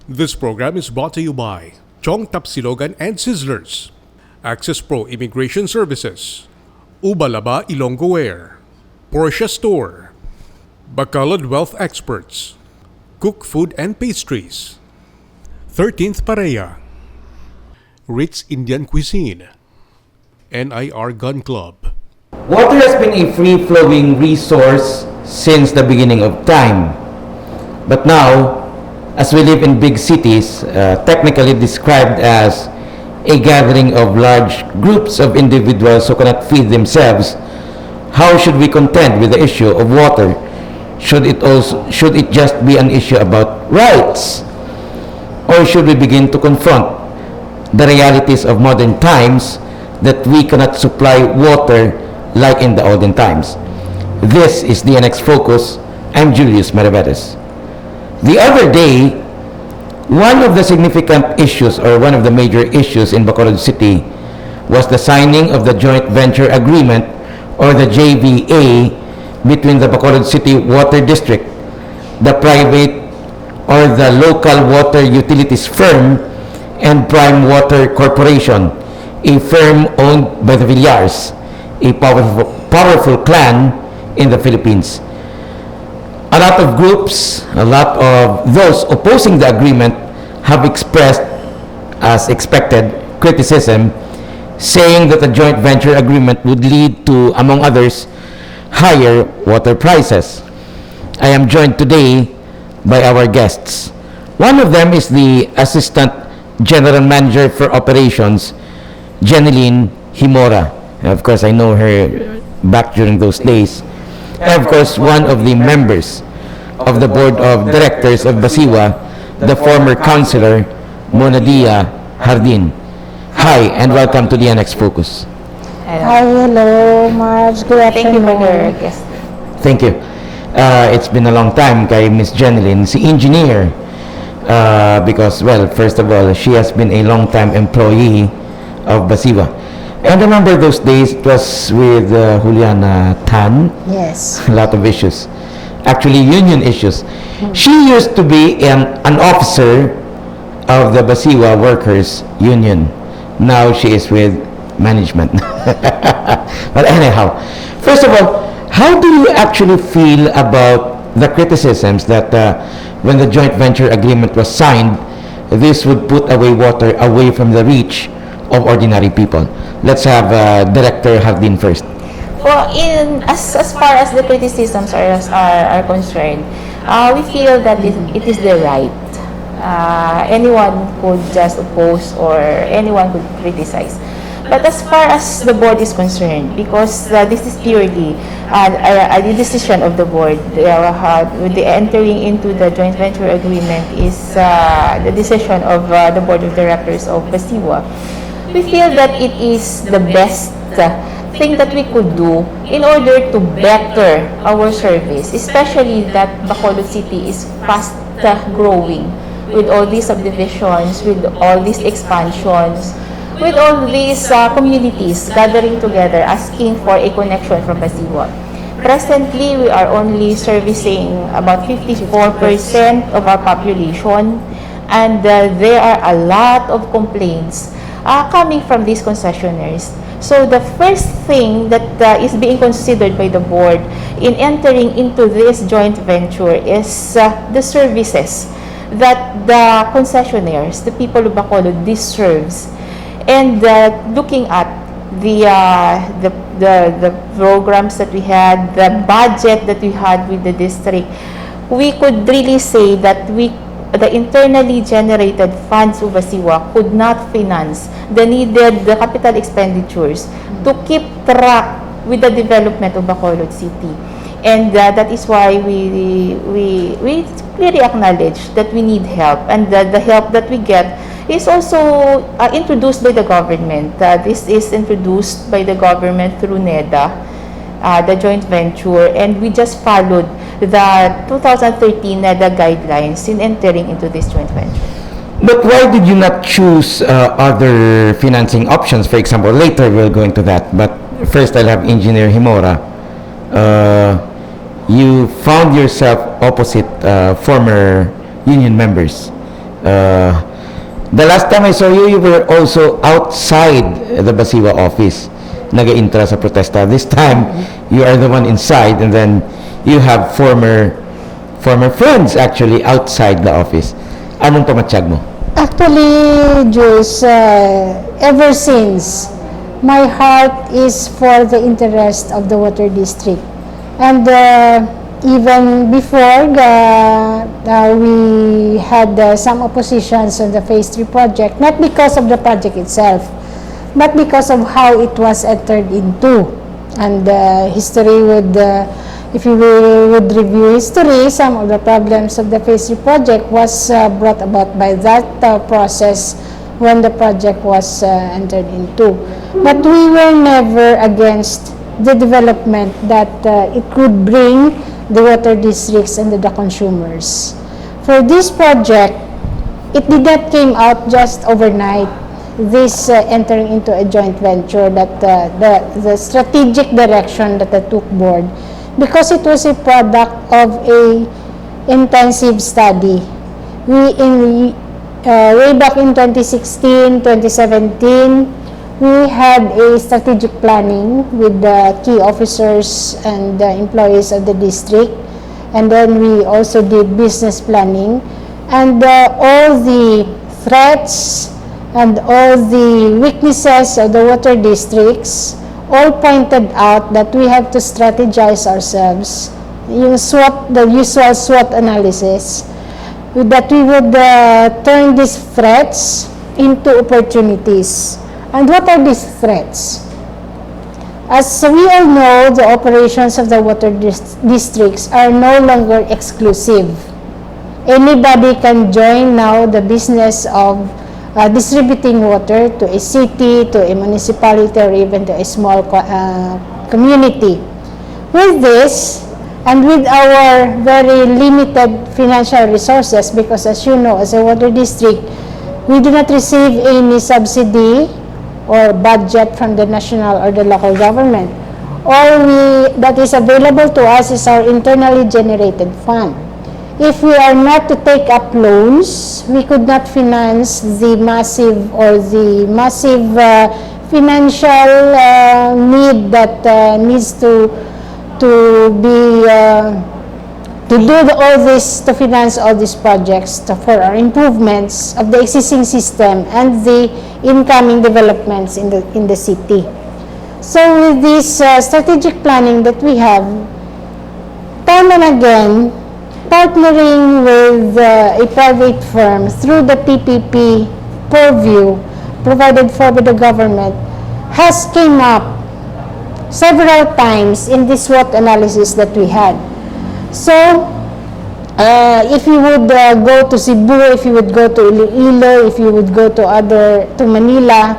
This program is brought to you by Chong Tapsilogan and Sizzlers, Access Pro Immigration Services, Ubalaba Ilonggo Wear, Porsche Store, Bacolod Wealth Experts, Cook Food and Pastries, 13th Pareya, Ritz Indian Cuisine, NIR Gun Club. Water has been a free-flowing resource since the beginning of time. But now, as we live in big cities, technically described as a gathering of large groups of individuals who cannot feed themselves, how should we contend with the issue of water? Should it just be an issue about rights? Or should we begin to confront the realities of modern times that we cannot supply water like in the olden times? This is DNX Focus. I'm Julius Maravetes. The other day, one of the significant issues or one of the major issues in Bacolod City was the signing of the joint venture agreement or the JVA between the Bacolod City Water District, the private or the local water utilities firm, and Prime Water Corporation, a firm owned by the Villars, a powerful clan in the Philippines. A lot of groups, a lot of those opposing the agreement have expressed, as expected, criticism, saying that the joint venture agreement would lead to, among others, higher water prices. I am joined today by our guests. One of them is the Assistant General Manager for Operations, Jeneline Himora. Of course, I know her back during those days. And of course, one of the members of the Board of Directors of Basiwa, the former Councilor, Monadia Hardin. Hi, and welcome to DNX Focus. Hi, hello, Marge. Good afternoon. Thank you for your guest. Thank you. It's been a long time kay Miss Jeneline, si engineer. Because, well, first of all, she has been a long-time employee of Basiwa. And I remember those days, it was with Juliana Tan. Yes. A lot of issues. Actually, union issues. She used to be an officer of the Basiwa Workers Union. Now she is with management. But anyhow, first of all, how do you actually feel about the criticisms that when the joint venture agreement was signed, this would put away water away from the reach of ordinary people? Let's have Director Hardin first. Well, as far as the criticisms are concerned, we feel that it is the right. Anyone could just oppose or anyone could criticize. But as far as the board is concerned, because this is purely a decision of the board, with the entering into the joint venture agreement is the decision of the board of directors of Basiwa. We feel that it is the best thing that we could do in order to better our service, especially that Bacolod City is fast growing with all these subdivisions, with all these expansions, with all these communities gathering together asking for a connection from Basiwa. Presently, we are only servicing about 54% of our population, and there are a lot of complaints coming from these concessionaires. So the first thing that is being considered by the board in entering into this joint venture is the services that the concessionaires, the people of Bacolod, deserves. And looking at the programs that we had, the budget that we had with the district, we could really say that the internally generated funds of Basiwa could not finance the needed capital expenditures to keep track with the development of Bacolod City. And that is why we clearly acknowledge that we need help, and the help that we get is also introduced by the government. This is introduced by the government through NEDA, the joint venture, and we just followed the 2013 NEDA guidelines in entering into this joint venture. But why did you not choose other financing options? For example, later we'll go into that. But first I'll have Engineer Himora. You found yourself opposite former union members The last time I saw you, you were also outside the Basiwa office. Nag-intra sa protesta. This time, you are the one inside, and then you have former friends actually outside the office. Anong pamatsyag mo? Actually, Jules, ever since, my heart is for the interest of the water district. And even before, we had some oppositions on the Phase 3 project, not because of the project itself, but because of how it was entered into. And history would, if you would review history, some of the problems of the Phase 3 project was brought about by that process when the project was entered into. But we were never against the development that it could bring the water districts and the consumers. For this project, it did not came out just overnight. This entering into a joint venture, that the strategic direction that I took board, because it was a product of a intensive study. Way back in 2016, 2017, we had a strategic planning with the key officers and the employees of the district, and then we also did business planning, and all the threats and all the weaknesses of the water districts all pointed out that we have to strategize ourselves, the usual SWOT analysis, that we would turn these threats into opportunities. And what are these threats? As we all know, the operations of the water districts are no longer exclusive. Anybody can join now the business of distributing water to a city, to a municipality, or even to a small community. With this, and with our very limited financial resources, because as you know, as a water district, we do not receive any subsidy or budget from the national or the local government. All that is available to us is our internally generated fund. If we are not to take up loans, we could not finance the massive financial need that needs to do all this, to finance all these projects for our improvements of the existing system and the incoming developments in the city. So with this strategic planning that we have, time and again, partnering with a private firm through the PPP purview provided for by the government has came up several times in this SWOT analysis that we had. So, if you would go to Cebu, if you would go to Iloilo, if you would go to Manila,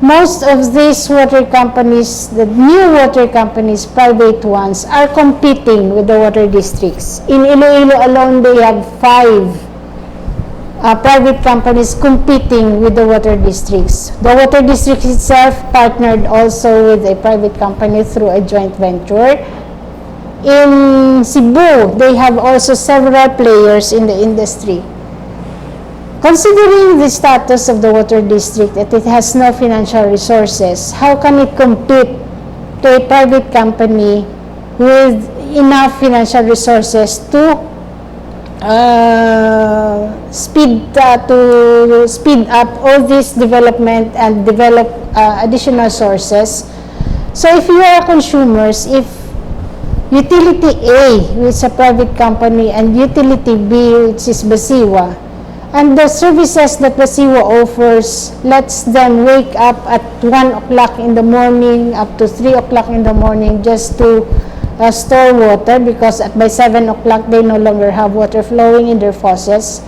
most of these water companies, the new water companies, private ones, are competing with the water districts. In Iloilo alone, they had 5 private companies competing with the water districts. The water district itself partnered also with a private company through a joint venture. In Cebu, they have also several players in the industry. Considering the status of the water district, that it has no financial resources, how can it compete to a private company with enough financial resources to speed up all this development and develop additional sources? So if you are consumers, if Utility A, which is a private company, and Utility B, which is Basiwa, and the services that Basiwa offers lets them wake up at 1 o'clock in the morning up to 3 o'clock in the morning just to store water, because by 7 o'clock they no longer have water flowing in their faucets.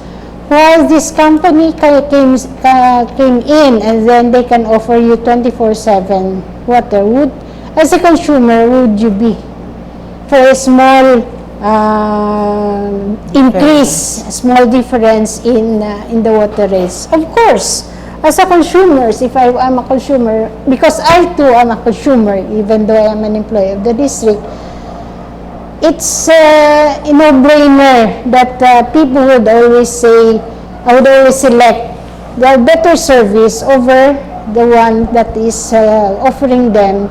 While this company came in and then they can offer you 24/7 water, as a consumer, would you be for a small increase, small difference in the water rates? Of course, as a consumer, if I'm a consumer, because I too am a consumer, even though I am an employee of the district, it's a no-brainer that people would always say, although we select the better service over the one that is offering them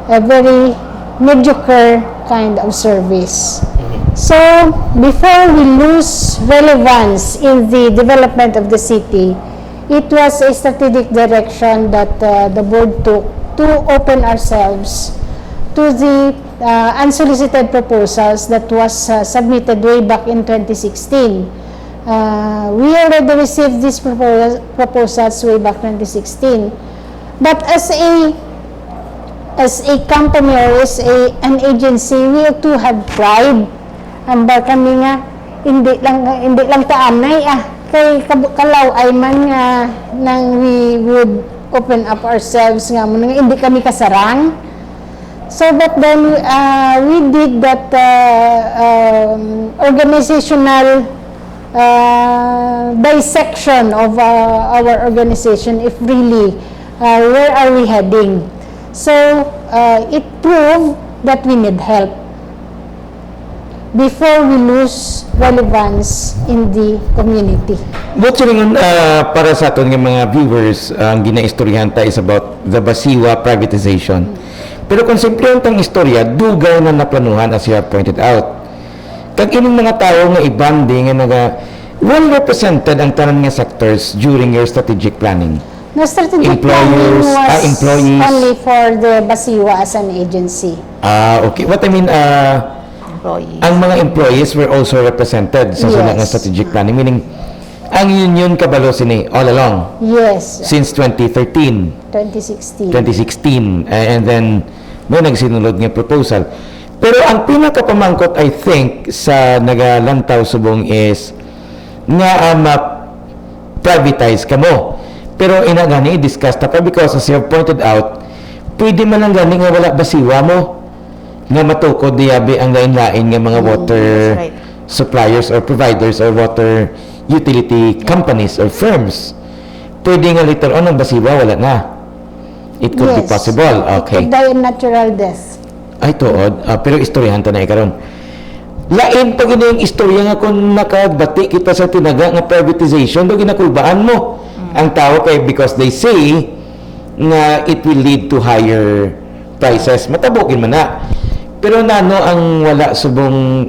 a very mediocre kind of service. So, before we lose relevance in the development of the city, it was a strategic direction that the board took to open ourselves to the unsolicited proposals that was submitted way back in 2016. We already received these proposals way back 2016. But as a company or as an agency, we too have pride. Amba kami nga hindi lang taanay kay kalaw ay man nga nang we would open up ourselves nga mo nga hindi kami kasarang. So but then we did that organizational dissection of our organization, if really where are we heading. So it proved that we need help before we lose relevance in the community. But para sa aton ng mga viewers, ang ginaistoryahan ta is about the Basiwa privatization. Pero kung simple ang istorya, dugay na naplanuhan as you have pointed out. Kag ining mga tao nga ibanding nga well represented ang tanan nga sectors during your strategic planning. The strategic planning was employees. only for the Basiwa as an agency. Okay. What I mean, Employees. ang mga employees were also represented sa Yes. nga strategic planning. Meaning, ang union kabalo sini all along. Yes, Since 2013. 2016. 2016 and then may nagsinulod nga proposal. Pero ang pinakapamangkot I think sa nagalantaw subong is nga privatize kamo. Pero ina gani discuss ta pa because as you have pointed out, pwede man lang gani nga wala basiwa mo nga matukod diabe ang lain-lain nga mga water That's right. suppliers or providers or water utility companies or firms. Pwede nga later on ang basiwa wala na. It could be possible. Okay. It could die a natural death. Ay tuod, pero istoryahan ta na ikaron. Lain pag yung istorya nga kung nakabati kita sa tinaga nga privatization, do ginakulbaan mo ang tao kay because they say nga it will lead to higher prices. Matabogin man na. Pero nano ang wala subong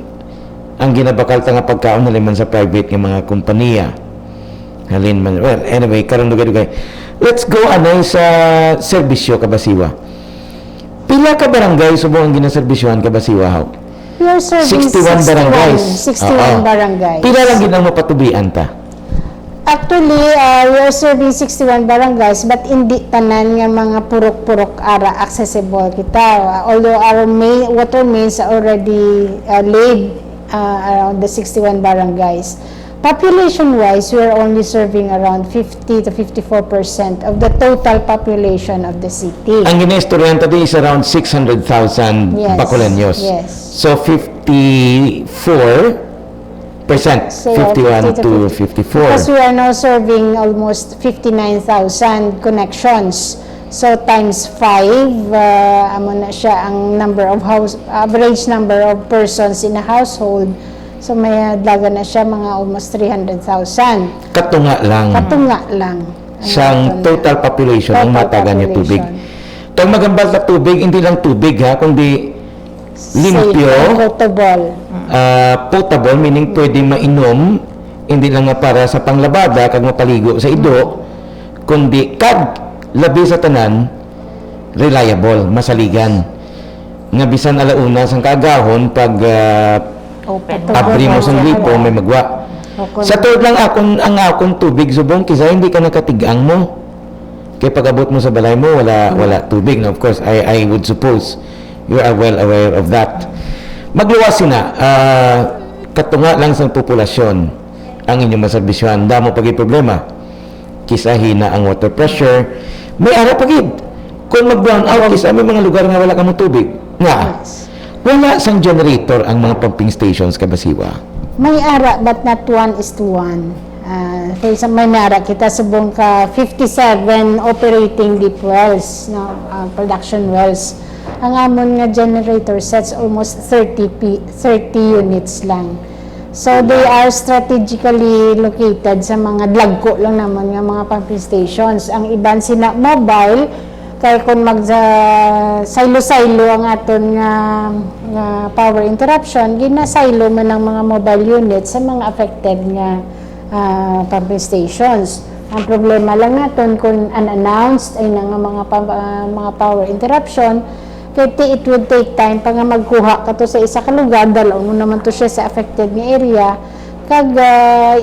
ang ginabakal ta nga pagkaon naliman sa private nga mga kompanya. Halin man. Well, anyway, karon dugay-dugay. Let's go anay sa serbisyo kabasiwa. Pila ka barangay subong ang ginaserbisyohan kabasiwa haw? We are serving 61 barangays. 61 barangays. Pila lang ginang mapatubian ta? Actually, we are serving 61 barangays but hindi tanan nga mga purok-purok ara accessible kita. Although our water mains are already laid around the 61 barangays. Population-wise, we are only serving around 50 to 54% of the total population of the city. Ang ginaistoryahan ta is around 600,000 Yes. Bacoleños. Yes. So 54%, So, 51 50 to 54. Because we are now serving almost 59,000 connections. So times 5, amo na siya ang average number of persons in a household. So may dlaga na siya mga almost 300,000. Katunga lang Katunga lang. siyang total population ang matagan niya tubig. Tong magambal na tubig, hindi lang tubig ha, kundi limpyo, Potable. potable, meaning pwede mainom, hindi lang nga para sa panglabada, kag mapaligo sa ido, kundi kag labi sa tanan, reliable, masaligan. Nga bisan alauna sang kaagahon, pag Open. abri mo sa lipo, may magwa. Sa tuod lang ang akong tubig subong kisa hindi ka nakatigang mo. Kaya pag abot mo sa balay mo wala tubig. Now, of course, I would suppose you are well aware of that. Magluwas na katunga lang sa populasyon ang inyong maserbisyohan. Damo pag problema. Kisa hina ang water pressure. May ara pagid. Kung mag-brown out kisa may mga lugar nga wala kang tubig. Nga. Wala sang generator ang mga pumping stations kabasiwa. May ara but not 1:1. For example, may ara kita subong ka 57 operating deep wells, no, production wells. Ang amon nga generator sets almost 30 units lang. So they are strategically located sa mga dlagko lang naman nga mga pumping stations. Ang iban sina mobile, kaya kung silo-silo ang aton nga power interruption, gina-silo man ang mga mobile units sa mga affected nga pumping stations. Ang problema lang naton kung unannounced ay nga mga power interruption, kaya it would take time pa nga magkuha ka to sa isa ka lugar, dalaw mo naman to siya sa affected nga area, kag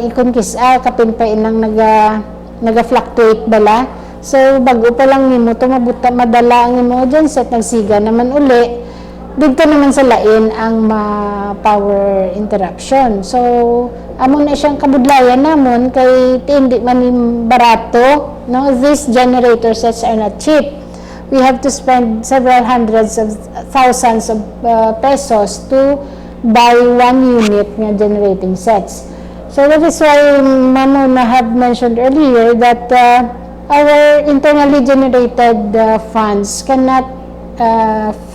ikon kapinpain lang naga-fluctuate bala. So bago pa lang nimo to madala ang imo genset, nagsiga naman uli, dito naman sa lain ang power interruption. So amo na siyang kabudlayan namon kay hindi man barato, no? These generator sets are not cheap. We have to spend several hundreds of thousands of pesos to buy one unit nga generating sets. So that is why Mamona have mentioned earlier that our internally generated funds cannot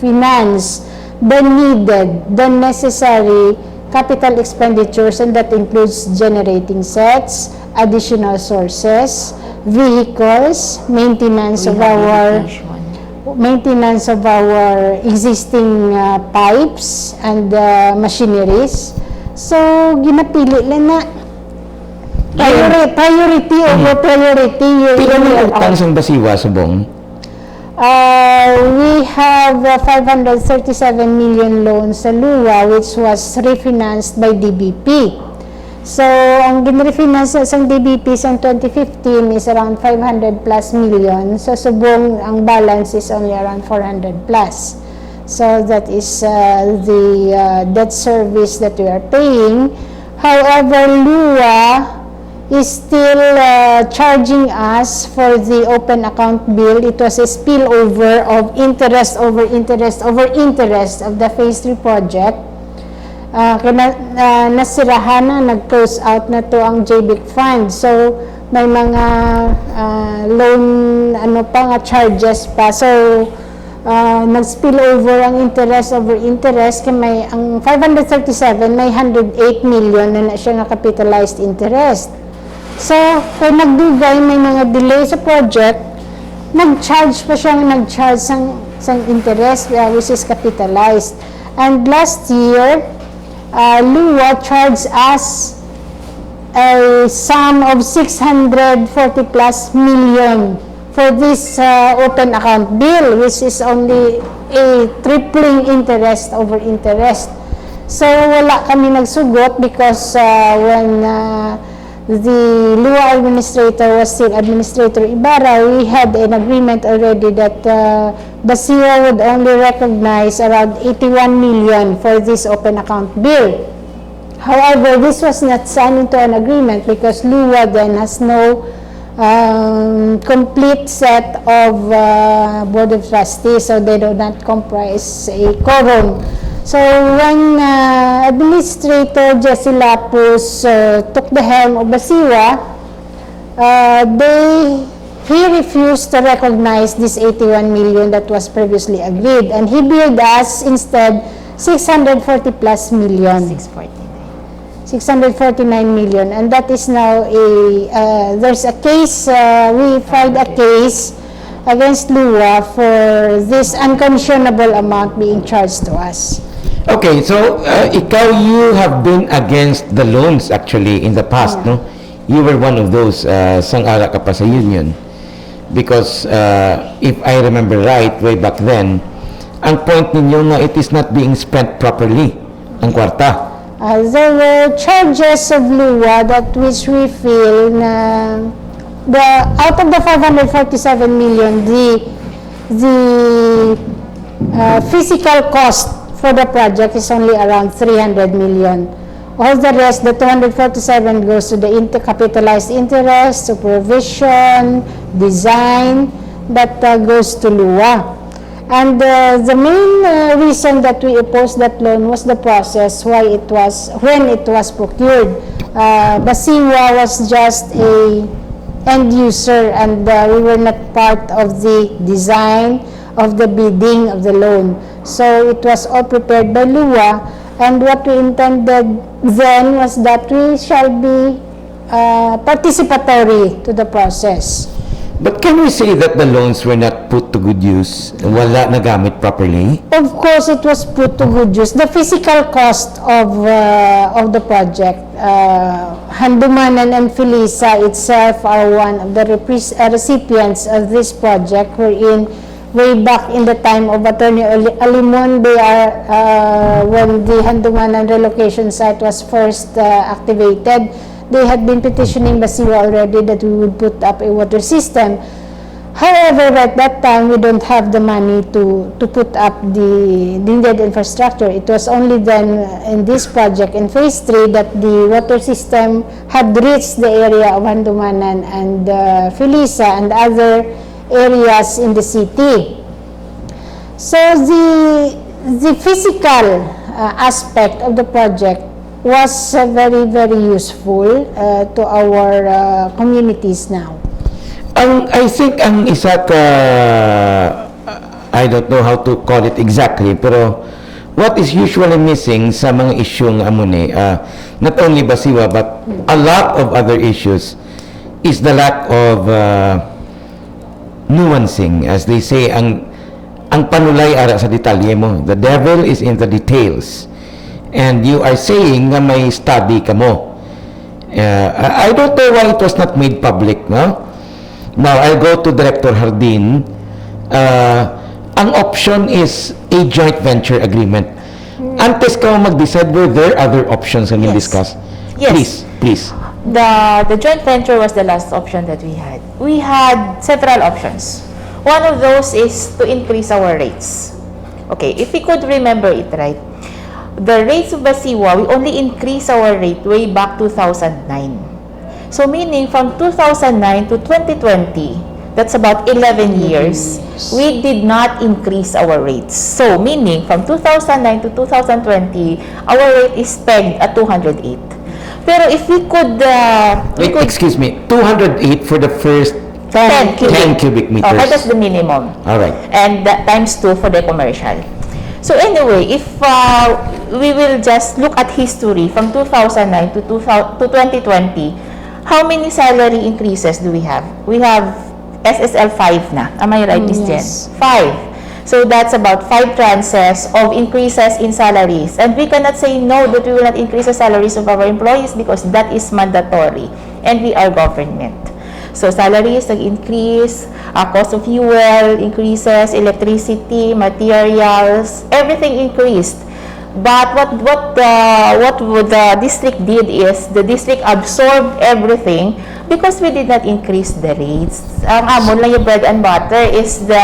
finance the necessary capital expenditures, and that includes generating sets, additional sources, vehicles, maintenance of our existing pipes and machineries. So ginapili lang na priority over priority. Pila na utang sa Basiwa subong? We have 537 million loans sa LUA which was refinanced by DBP. So, ang ginrefinance sa DBP sa 2015 is around 500 plus million. So, subong ang balance is only around 400 plus. So, that is the debt service that we are paying. However, LUA is still charging us for the open account bill. It was a spillover of interest over interest over interest of the Phase 3 project. Nasirahan na, nag-close out na to ang JBIC fund. So, may mga loan, charges pa. So, nag-spill over ang interest over interest. Kaya ang 537, may 108 million na siya nga capitalized interest. So, kung nagdugay, may mga delay sa project, nag-charge sang interest, which is capitalized. And last year, LUA charged us a sum of 640 plus million for this open account bill, which is only a tripling interest over interest. So, wala kami nagsugot because when the LUA administrator was still Administrator Ibarra, we had an agreement already that Basiwa would only recognize around 81 million for this open account bill. However, this was not signed into an agreement because LUA then has no complete set of Board of Trustees, so they do not comprise a quorum. So when Administrator Jesse Lapus took the helm of Basiwa, he refused to recognize this 81 million that was previously agreed, and he billed us instead 640 plus million. 649 million, and that is now there's a case, we filed a case against LUA for this unconscionable amount being charged to us. Okay, so you have been against the loans actually in the past, no? You were one of those sang-ara ka pa sa union. Because if I remember right, way back then, ang point ninyo na it is not being spent properly, ang kwarta. There were charges of LUA that which we feel na out of the 547 million, the physical cost for the project is only around 300 million. All the rest, the 247 goes to the capitalized interest, supervision, design, that goes to LUA. And the main reason that we opposed that loan was the process when it was procured. Basiwa was just a end user, and we were not part of the design of the bidding of the loan. So it was all prepared by LUA, And what we intended then was that we shall be participatory to the process. But can we say that the loans were not put to good use? Wala nagamit properly? Of course, it was put to good use. The physical cost of the project, Handumanan and Felisa itself are one of the recipients of this project, wherein way back in the time of Attorney Alimon, they are, when the Handumanan relocation site was first activated, they had been petitioning Basiwa already that we would put up a water system. However, at that time, we don't have the money to put up the needed infrastructure. It was only then in this project, in phase 3, that the water system had reached the area of Handumanan and Felisa and other areas in the city. So the physical aspect of the project was very, very useful to our communities now. I think ang isa ka, I don't know how to call it exactly, pero what is usually missing sa mga isyong amuni, not only Basiwa but a lot of other issues, is the lack of nuancing. As they say, ang panulay ara sa detalye mo. The devil is in the details. And you are saying na may study ka mo. I don't know why it was not made public, no? Now, I'll go to Director Hardin. Ang option is a joint venture agreement. Antes ka mag-decide, were there other options and Yes. discuss? Yes. Please. The joint venture was the last option that we had. We had several options. One of those is to increase our rates. Okay, if we could remember it right, the rates of Basiwa, we only increased our rate way back 2009. So meaning from 2009 to 2020, that's about 11 years, we did not increase our rates. So meaning from 2009 to 2020, our rate is pegged at 208. Pero if we could, Wait, excuse me, 208 for the first 10 cubic meters. Okay, that's the minimum. All right. And that times 2 for the commercial. So anyway, if we will just look at history from 2009 to 2020, how many salary increases do we have? We have SSL 5 na. Am I right, Ms. Jen? Yes. 5. So that's about 5 tranches of increases in salaries. And we cannot say no that we will not increase the salaries of our employees because that is mandatory. And we are government. So salaries nag-increase, cost of fuel increases, electricity, materials, everything increased. But what the district did is the district absorbed everything because we did not increase the rates. Ang amon lang yung bread and butter is the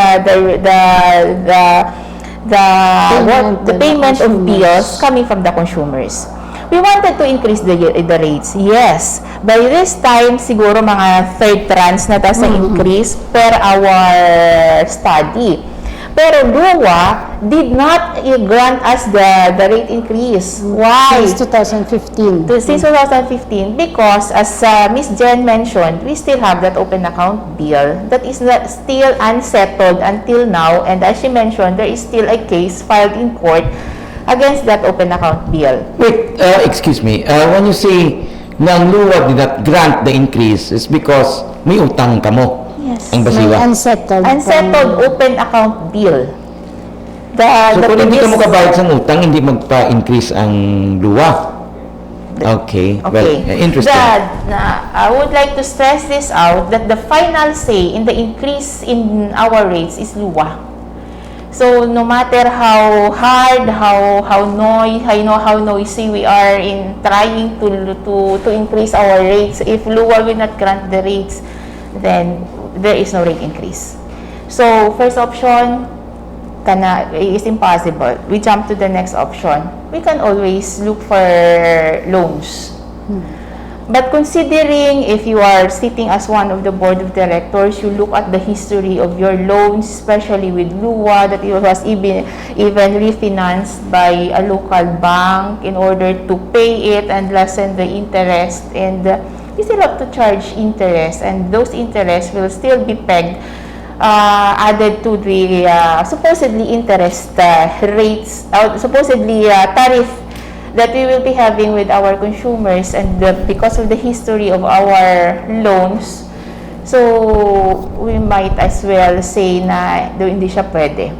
payment of bills coming from the consumers. We wanted to increase the rates, yes. By this time, siguro mga third tranche na tayo sa increase per our study. Pero LUWA did not grant us the rate increase. Why? Since 2015. Since 2015, because as Ms. Jen mentioned, we still have that open account bill that is still unsettled until now. And as she mentioned, there is still a case filed in court against that open account bill. Wait, excuse me. When you say na ang LUWA did not grant the increase, it's because may utang ka mo. Yes. Ang May Basiwa. unsettled Open account bill. So kung hindi ka mo kabayad sa utang, hindi magpa-increase ang LUWA. Okay. Well, interesting. I would like to stress this out that the final say in the increase in our rates is LUWA. So no matter how hard, how noisy we are in trying to increase our rates, if LUWA will not grant the rates, then there is no rate increase. So first option is impossible. We jump to the next option. We can always look for loans. But considering if you are sitting as one of the board of directors, you look at the history of your loans, especially with LUWA, that it was even refinanced by a local bank in order to pay it and lessen the interest. And you still have to charge interest, and those interests will still be pegged, added to the supposedly interest rates, supposedly tariff that we will be having with our consumers, and because of the history of our loans, so we might as well say na hindi siya pwede.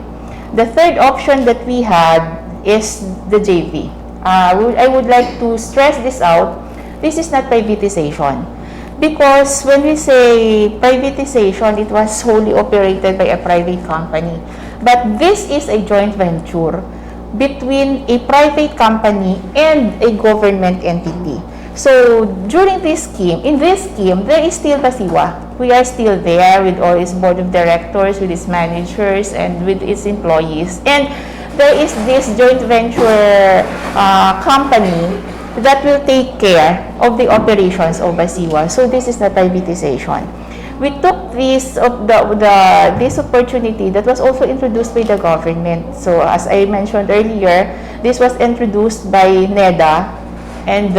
The third option that we had is the JV. I would like to stress this out. This is not privatization. Because when we say privatization, it was wholly operated by a private company. But this is a joint venture between a private company and a government entity. So during this scheme, in this scheme, there is still Basiwa. We are still there with all its board of directors, with its managers, and with its employees. And there is this joint venture company that will take care of the operations of Basiwa. So this is the privatization. We took this this opportunity that was also introduced by the government. So as I mentioned earlier, this was introduced by NEDA, and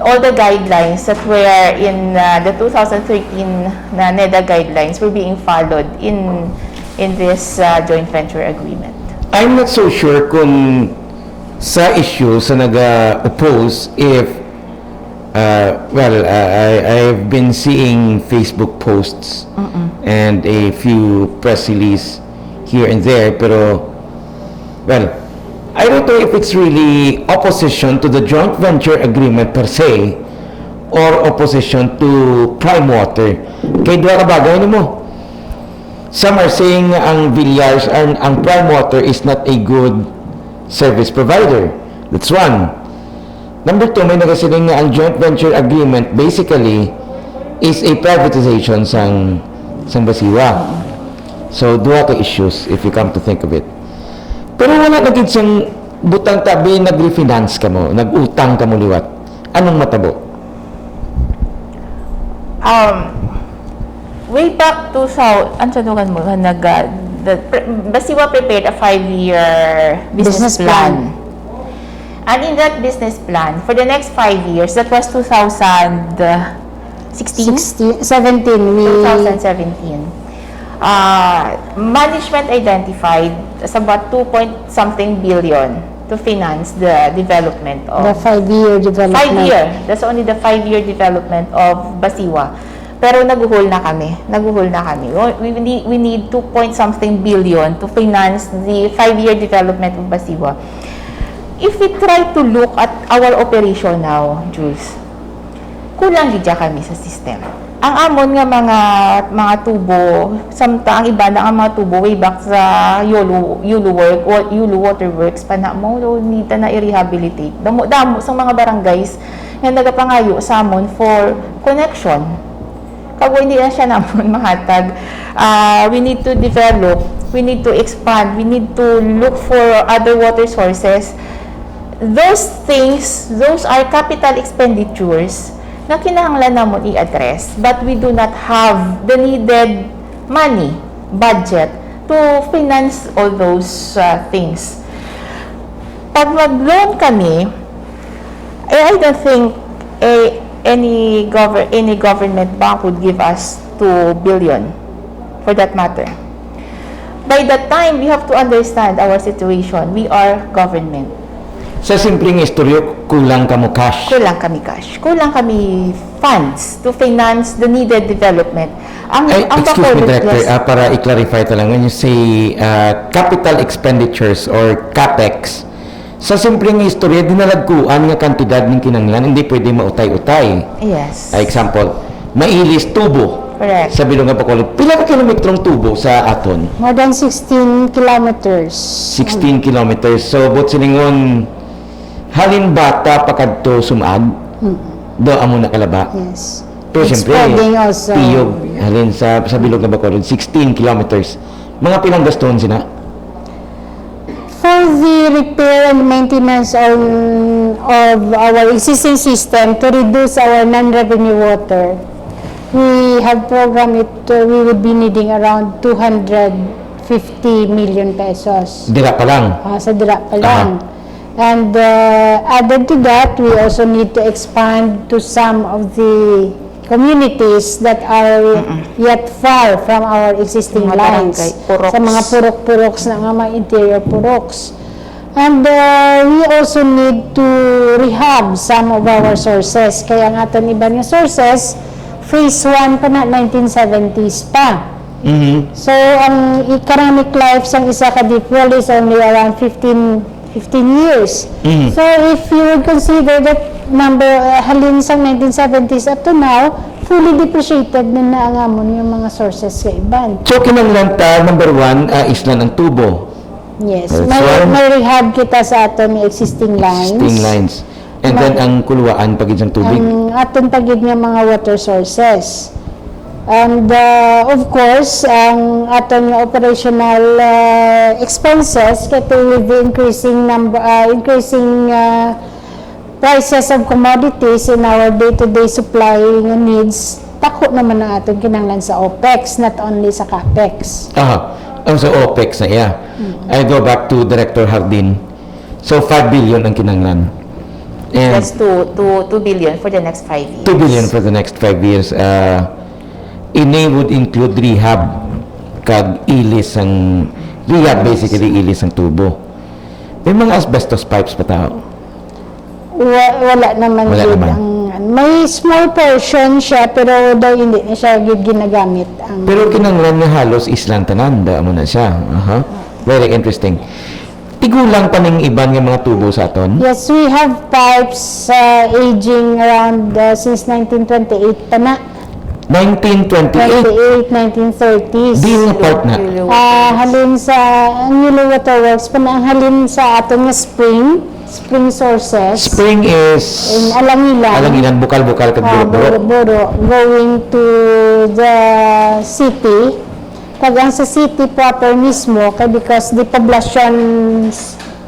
all the guidelines that were in the 2013 NEDA guidelines were being followed in this joint venture agreement. I'm not so sure kung sa issue sa nag-oppose if I've been seeing Facebook posts and a few press release here and there, pero I don't know if it's really opposition to the joint venture agreement per se or opposition to prime water. Kay duha ka bagay nimo. Some are saying ang Villars, ang prime water is not a good service provider. That's one. Number two, may nagasiling nga ang joint venture agreement basically is a privatization sang Basiwa. So, duha ka issues if you come to think of it. Pero wala naging sang butang tabi, nag-refinance ka mo, nag-utang ka mo liwat. Anong matabo? Way back to Basiwa prepared a 5-year business plan. And in that business plan, for the next 5 years, that was 2017. 17. 2017. Management identified as about 2-point-something billion to finance the development of... The 5-year development. 5-year. That's only the 5-year development of Basiwa. Pero naguhol na kami. We need 2-point-something billion to finance the 5-year development of Basiwa. If we try to look at our operation now, Jules, kulang gidya kami sa system. Ang amon nga mga tubo, ang iba na ang mga tubo way back sa Yulu Water Works pa na mo need na i-rehabilitate. Damo sa mga barangays nga nagapangayo sa amon for connection. Kag hindi na siya namon mahatag. We need to develop, we need to expand, we need to look for other water sources. Those things, those are capital expenditures na kinahanglan namon i-address, but we do not have the needed money, budget, to finance all those things. Pag mag-loan kami, I don't think any government bank would give us 2 billion for that matter. By that time, we have to understand our situation. We are government. Sa simpleng istoryo, kulang ka mo cash. Kulang kami cash. Kulang kami funds to finance the needed development. Excuse me, Director, para i-clarify ito lang. When you say capital expenditures or CAPEX, sa simpleng istorya, dinalagkuan nga kantidad ng kinanglan, hindi pwede mautay-utay. Yes. Example, mailis tubo. Correct. Sa Bilong nga Bacolod, pila ka kilometrong tubo sa aton? More than 16 kilometers. 16 kilometers. So, but siningon, halin bata pakadto sumag, do amo na kalaba. Yes. Pero It's siyempre, spreading also. tiyog, halin sa Bilog nga Bacolod, 16 kilometers. Mga pilang gaston sina? For the repair and maintenance of our existing system to reduce our non-revenue water, we have programmed it, we would be needing around 250 million pesos. Dira pa lang. Sa dira pa lang. And added to that, we also need to expand to some of the communities that are yet far from our existing Mga lines. barangay, puroks. Sa mga purok-puroks na nga mga interior puroks. And we also need to rehab some of our sources. Kaya ang aton iba nga sources, phase 1 pa na 1970s pa. So, ang economic life sang isa ka deep well is only around 15 years. So, if you would consider that number, halin sa 1970s up to now, fully depreciated na naangamon yung mga sources sa iban. So, kinanglan ta, number 1, islan ang tubo. Yes. So, May rehab kita sa aton existing lines. Existing lines. And then, ang kuluwaan pagid sa tubig. Ang aton pagid nga mga water sources. And of course, ang aton nga operational expenses kaya with the increasing prices of commodities in our day-to-day supply needs, tako naman ang aton kinanglan sa OPEX, not only sa CAPEX. Ang sa OPEX na yeah. I go back to Director Hardin. So 5 billion ang kinanglan. And That's 2 billion for the next 5 years. 2 billion for the next 5 years. Ini would include rehab kag ilis ang rehab, basically ilis ang tubo. May mga asbestos pipes pa tao. Wala naman Wala yun. naman. May small portion siya pero daw hindi na siya ginagamit. Pero kinanglan nga halos islang tanan, mo na siya. Very interesting. Tigulang pa ning iban nga mga tubo sa aton? Yes, we have pipes aging around since 1928 pa na. 1928. 1930s. Di nga part na. Halin sa ang Yellow Water Works pa na ang halin sa aton nga spring sources. Spring is In Alangilan, bukal-bukal kag buro-buro. Buro, going to the city. Kag ang sa city proper mismo, kay because the population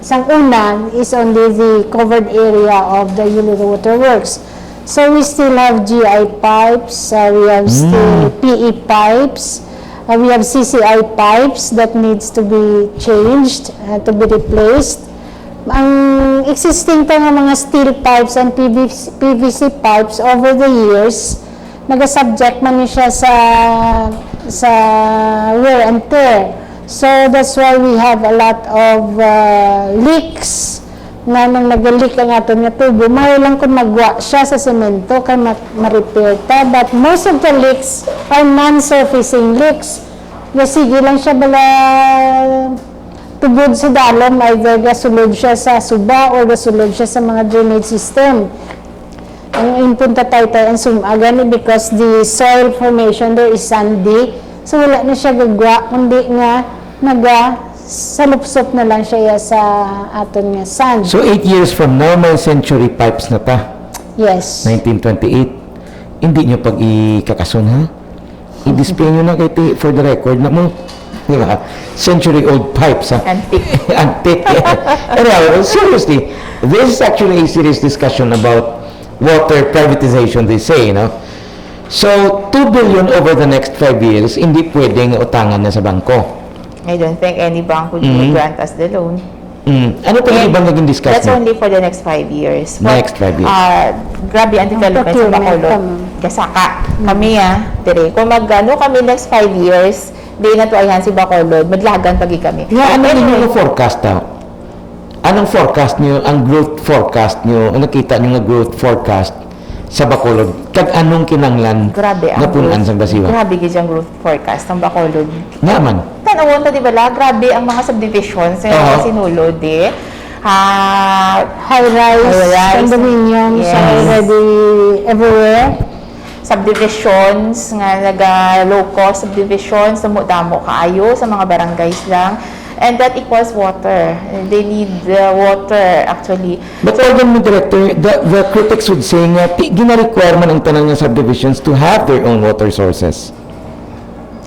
sang una is only the covered area of the Yellow Water Works. So we still have GI pipes, we have still PE pipes, we have CCI pipes that needs to be changed, to be replaced. Ang existing pa nga mga steel pipes and PVC pipes over the years, naga-subject man siya sa wear and tear. So that's why we have a lot of leaks na nang nag-leak ang aton nga tubo. Mayo lang kung magwa siya sa semento kay ma-repair ta. But most of the leaks are non-surfacing leaks. Sige lang siya bala tubod sa dalom, either gasulod siya sa suba or gasulod siya sa mga drainage system. Ang impunta tayo and sumagan because the soil formation there is sandy. So wala na siya gagwa, kundi nga salupsop na lang siya sa aton nga sand. So 8 years from now, may century pipes na ta. Yes. 1928. Hindi nyo pag ikakason, ha? I-display nyo na kay for the record na mo. Diba? Century old pipes, ha? Antique. Antique. Anyway, seriously, this is actually a serious discussion about water privatization, they say, you know? So, 2 billion over the next 5 years, hindi pwedeng utangan na sa bangko. I don't think any bank would grant us the loan. Ano pa yung ibang naging discuss That's mo? only for the next 5 years. Next 5 years. Grabe ang development sa Bacolod. Kasaka. Kami dire. Kung kami next 5 years, di na to ayhan si Bacolod, madlagan pagi kami. Yeah, ano ninyo yung forecast daw? Anong forecast niyo, ang growth forecast niyo, nakita niyo nga growth forecast sa Bacolod? Kag anong kinanglan Grabe na punan sa Basiwa? Grabe gid ang growth forecast ng Bacolod. Naman. Tanawon ta di bala, grabe ang mga subdivisions sa sinulod High-rise condominiums are already everywhere. Subdivisions nga low cost subdivisions damo kaayo sa mga barangays lang, and that equals water. They need water actually. But pardon me, Director, the critics would say nga gina-requirement ang tanang ng subdivisions to have their own water sources.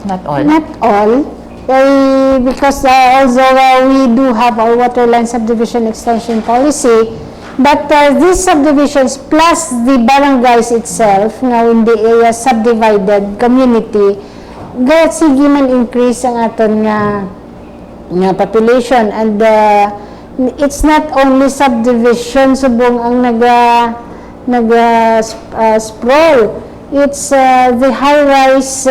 Not all. Not all. Because although we do have our water line subdivision extension policy, but these subdivisions plus the barangays itself, now in the area subdivided community, sige man increase ang aton nga population, and it's not only subdivision subong ang sprawl. It's the high-rise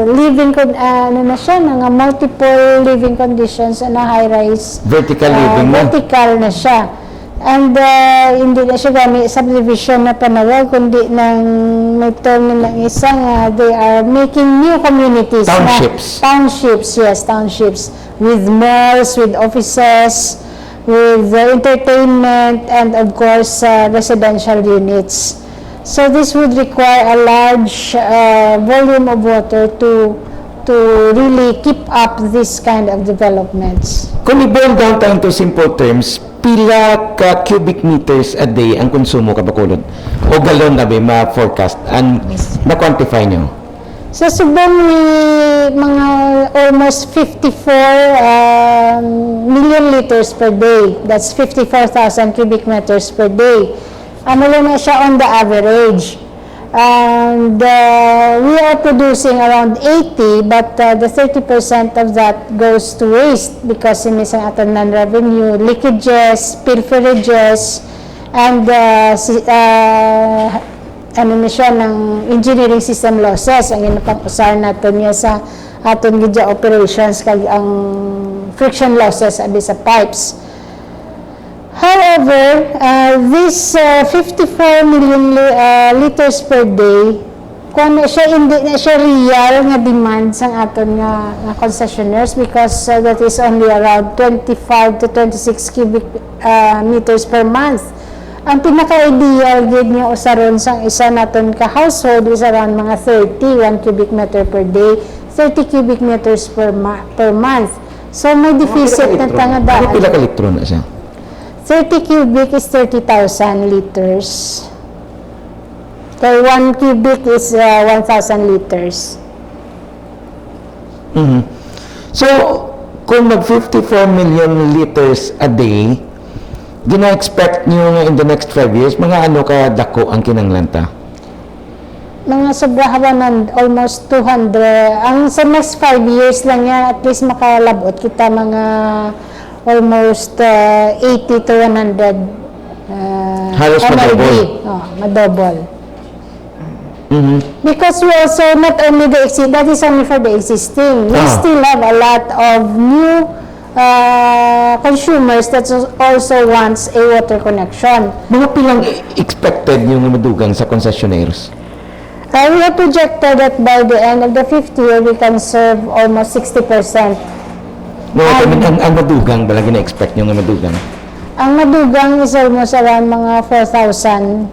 living ano na siya, nga multiple living conditions and a high-rise Vertical living na. vertical na siya. And hindi na siya gamit subdivision na panawag, kundi ng may term ng isang they are making new communities. Townships. Townships, yes, townships. With malls, with offices, with entertainment, and of course, residential units. So this would require a large volume of water to really keep up this kind of developments. Kung i-boil down tayo into simple terms, pila ka cubic meters a day ang konsumo ka Bacolod? O galon na ba ma-forecast? And na-quantify nyo? Sa Subong, mga almost 54 million liters per day. That's 54,000 cubic meters per day. Ano lang na siya on the average. And we are producing around 80, but the 30% of that goes to waste because in isang aton non-revenue, leakages, pilferages, and ano na siya ng engineering system losses. Ang inapang-usar natin niya sa aton gidya operations kag ang friction losses abi sa pipes. However, this 54 million liters per day, kung na siya, hindi na siya real nga demand sa aton nga concessionaires because that is only around 25 to 26 cubic meters per month. Ang pinaka-ideal gid niya usaron sang isa naton ka household is around mga 31 cubic meter per day, 30 cubic meters per month. So may deficit na tangadaan. Ano pila ka litro na siya? 30 cubic is 30,000 liters. So 1 cubic is 1,000 liters. So, kung mag 54 million liters a day, gina-expect nyo in the next 5 years, mga ano ka dako ang kinanglanta? Mga sobrahan ng almost 200. Ang sa next 5 years lang yan, at least makalabot kita mga almost 80 to 100 Halos MLB. madouble. Madouble. Because we also, not only the existing, that is only for the existing. We still have a lot of new consumers that also wants a water connection. Mga pilang expected yung madugang sa concessionaires? We have projected that by the end of the 5th year, we can serve almost 60%. No, I mean, ang madugang, balagi na-expect nyo nga madugang? Ang madugang is almost around mga 4,000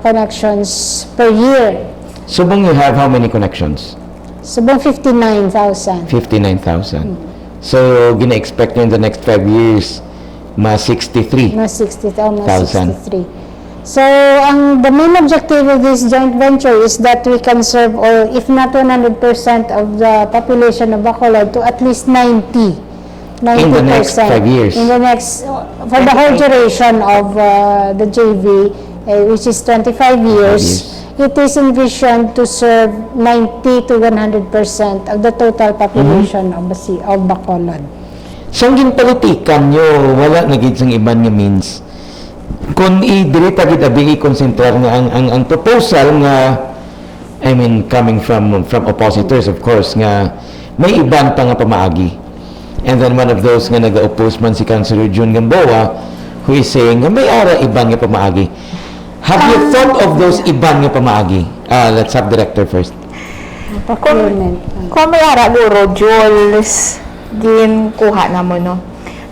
connections per year. Subong you have how many connections? Subong 59,000. 59,000. So, gina-expect nyo in the next 5 years, ma-63. Mas 60, almost 63. So, the main objective of this joint venture is that we can serve, or if not 100% of the population of Bacolod, to at least 90%. In the next 5 years. In the next, for the whole duration of the JV, which is 25 years, it is envisioned to serve 90 to 100% of the total population of Bacolod. So, ang ginpolitikan nyo, wala nagid sang iban nga means. Kung i-dirita kita i-concentrar nga ang proposal nga, I mean, coming from oppositors, of course, nga may iban pa nga pamaagi. And then one of those nga nag-oppose man si Councilor June Gamboa, who is saying nga may ara iban nga pamaagi. Have you thought of those iban nga pamaagi? Let's have director first. Procurement. Kung may ara, Guro, Jules, din kuha na mo, no?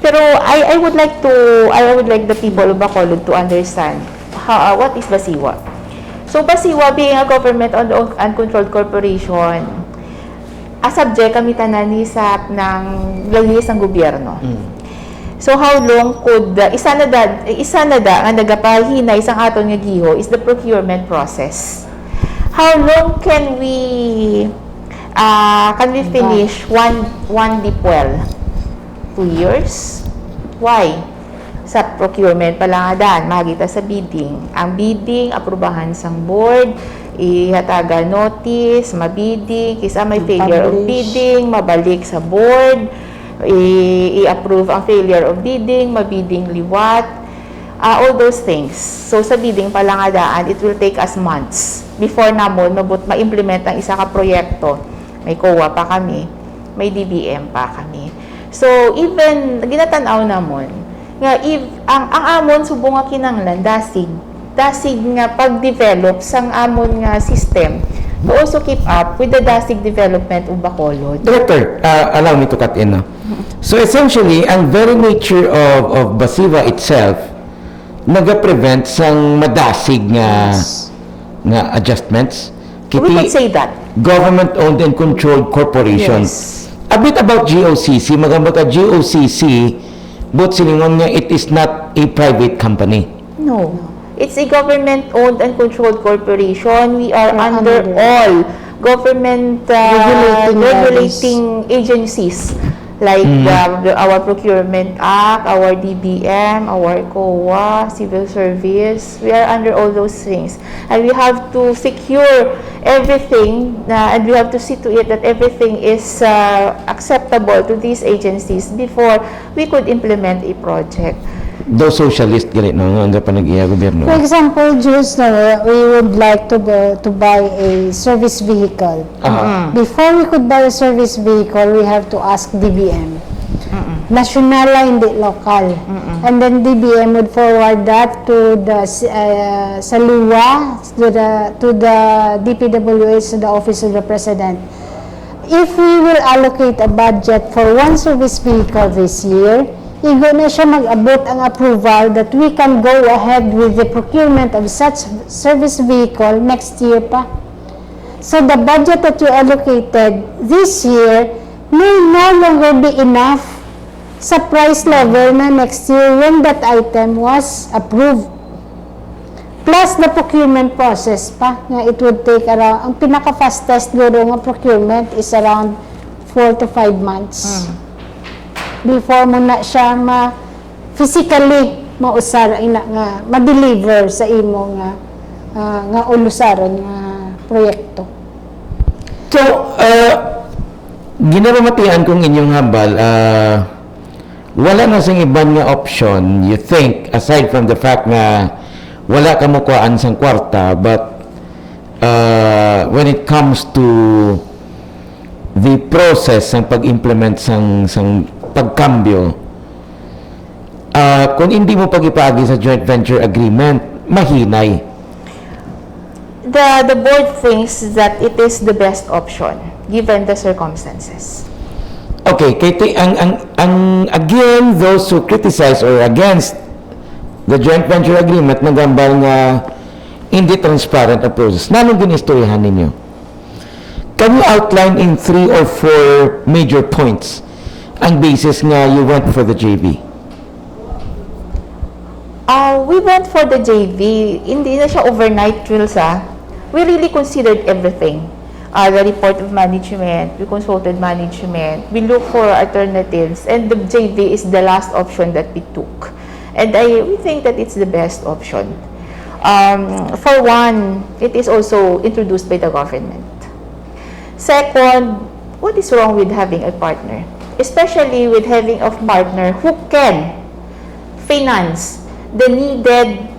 Pero I would like the people of Bacolod to understand what is Basiwa. So Basiwa being a government-owned uncontrolled corporation, subject kami tanan ni sa ng lagis ng gobyerno. So how long could isa na da nga nagapahinay isang aton nga giho is the procurement process. How long can we finish one deep well? 2 years? Why? Sa procurement pa lang daan, makikita sa bidding. Ang bidding, aprubahan sang board, ihataga notice, mabidding, kisa may failure of bidding, mabalik sa board, i-approve ang failure of bidding, mabidding liwat. all those things. So sa bidding palangadaan, it will take us months before namon ma-implement ang isa ka proyekto. May COA pa kami, may DBM pa kami. So even ginatanaw namon nga if ang amon subong nga kinahanglan dasig nga pag-develop sang amon nga system to also keep up with the dasig development of Bacolod. Director, allow me to cut in now. So essentially, ang very nature of Basiva itself naga-prevent sang madasig nga adjustments. We could say that. Government-owned and controlled corporations. Yes. A bit about GOCC, magambot ka GOCC, but silingon nga it is not a private company. No. It's a government-owned and controlled corporation. We are under all government regulating agencies like our Procurement Act, our DBM, our COA, Civil Service. We are under all those things. And we have to secure everything and we have to see to it that everything is acceptable to these agencies before we could implement a project. Those socialist galit no nga panag-iya gobyerno. For example, Jules, we would like to buy a service vehicle. Before we could buy a service vehicle, we have to ask DBM. National, hindi local. And then DBM would forward that to the sa LUA, to the DPWH, to the Office of the President. If we will allocate a budget for one service vehicle this year, igo na siya mag-abot ang approval that we can go ahead with the procurement of such service vehicle next year pa. So the budget that you allocated this year may no longer be enough sa price level na next year when that item was approved. Plus the procurement process pa, nga it would take around, ang pinaka-fastest duro nga procurement is around 4 to 5 months. Before mo na siya physically mausar nga ma-deliver sa imo nga ulusaron nga proyekto. So, ginamamatian kong inyong habal, wala na sing iban nga option, you think, aside from the fact na wala ka mukuhaan sang kwarta, but when it comes to the process ng pag-implement sang pagkambyo, kung hindi mo pag-ipagi sa joint venture agreement, mahinay. The board thinks that it is the best option given the circumstances. Okay, ang again, those who criticize or against the joint venture agreement, nagambal nga hindi transparent ang process. Nanong ginistoryahan ninyo? Can you outline in 3 or 4 major points ang basis nga you went for the JV? We went for the JV. Hindi na siya overnight drills, We really considered everything. The report of management, we consulted management, we looked for alternatives, and the JV is the last option that we took. And we think that it's the best option. For one, it is also introduced by the government. Second, what is wrong with having a partner? Especially with having a partner who can finance the needed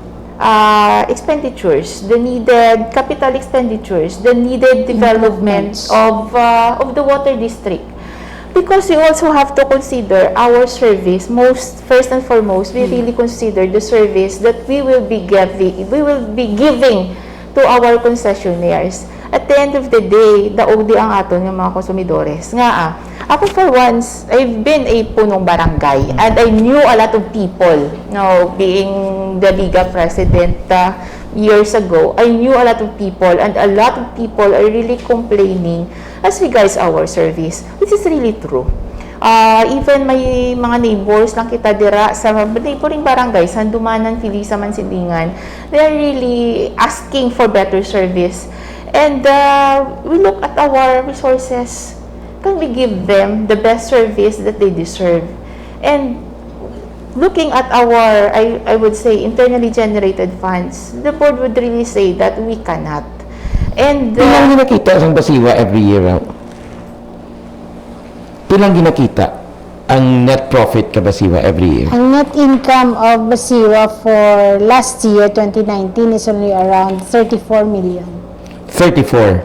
expenditures, the needed capital expenditures, the needed development of the water district. Because we also have to consider our service. First and foremost, we really consider the service that we will be giving to our concessionaires. At the end of the day, daog di ang aton ng mga konsumidores. Ako for once, I've been a punong barangay and I knew a lot of people. Being the Liga president years ago, I knew a lot of people and a lot of people are really complaining as regards our service. This is really true. Even may mga neighbors lang kita dira sa neighboring barangay, Sandumanan, Filisa, Mansilingan, they are really asking for better service. And we look at our resources. Can we give them the best service that they deserve? And looking at our, I would say, internally generated funds, the board would really say that we cannot. And Pilang ginakita sa Basiva every year? Pilang ginakita? ang net profit ka Basiwa every year? Ang net income of Basiwa for last year, 2019, is only around 34 million. 34.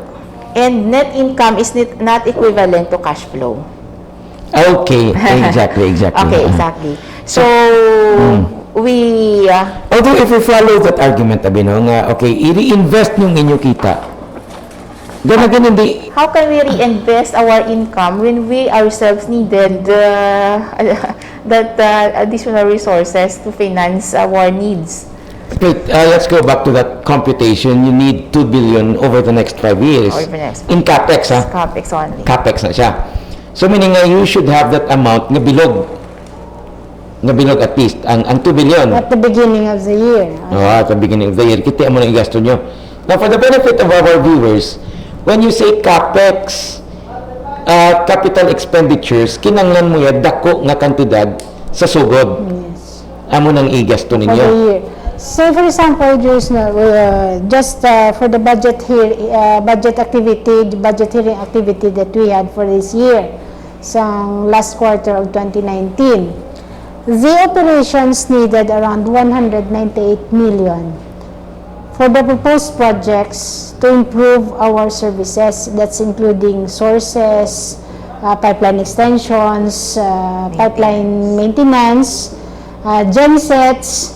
And net income is not equivalent to cash flow. Okay, exactly. Okay, exactly. So, we... Although if we follow that argument, Abino, nga, okay, i-reinvest yung inyo kita. Ganun hindi. how can we reinvest our income when we ourselves needed that additional resources to finance our needs? Wait, let's go back to that computation. You need 2 billion over the next 5 years. Over the next In CapEx, ha? CapEx only. CapEx na siya. So meaning you should have that amount nga bilog. Nga bilog at least. Ang 2 billion. At the beginning of the year. At the beginning of the year. Kita mo na igasto nyo. Now, for the benefit of our viewers, when you say CapEx, capital expenditures, kinanglan mo yan, dako nga kantidad sa sugod. Yes. Amo nang igasto For the ninyo. year. So, for example, just for the budget here, budget hearing activity that we had for this year, sa last quarter of 2019, the operations needed around 198 million for the proposed projects to improve our services. That's including sources, pipeline extensions, pipeline maintenance, gensets,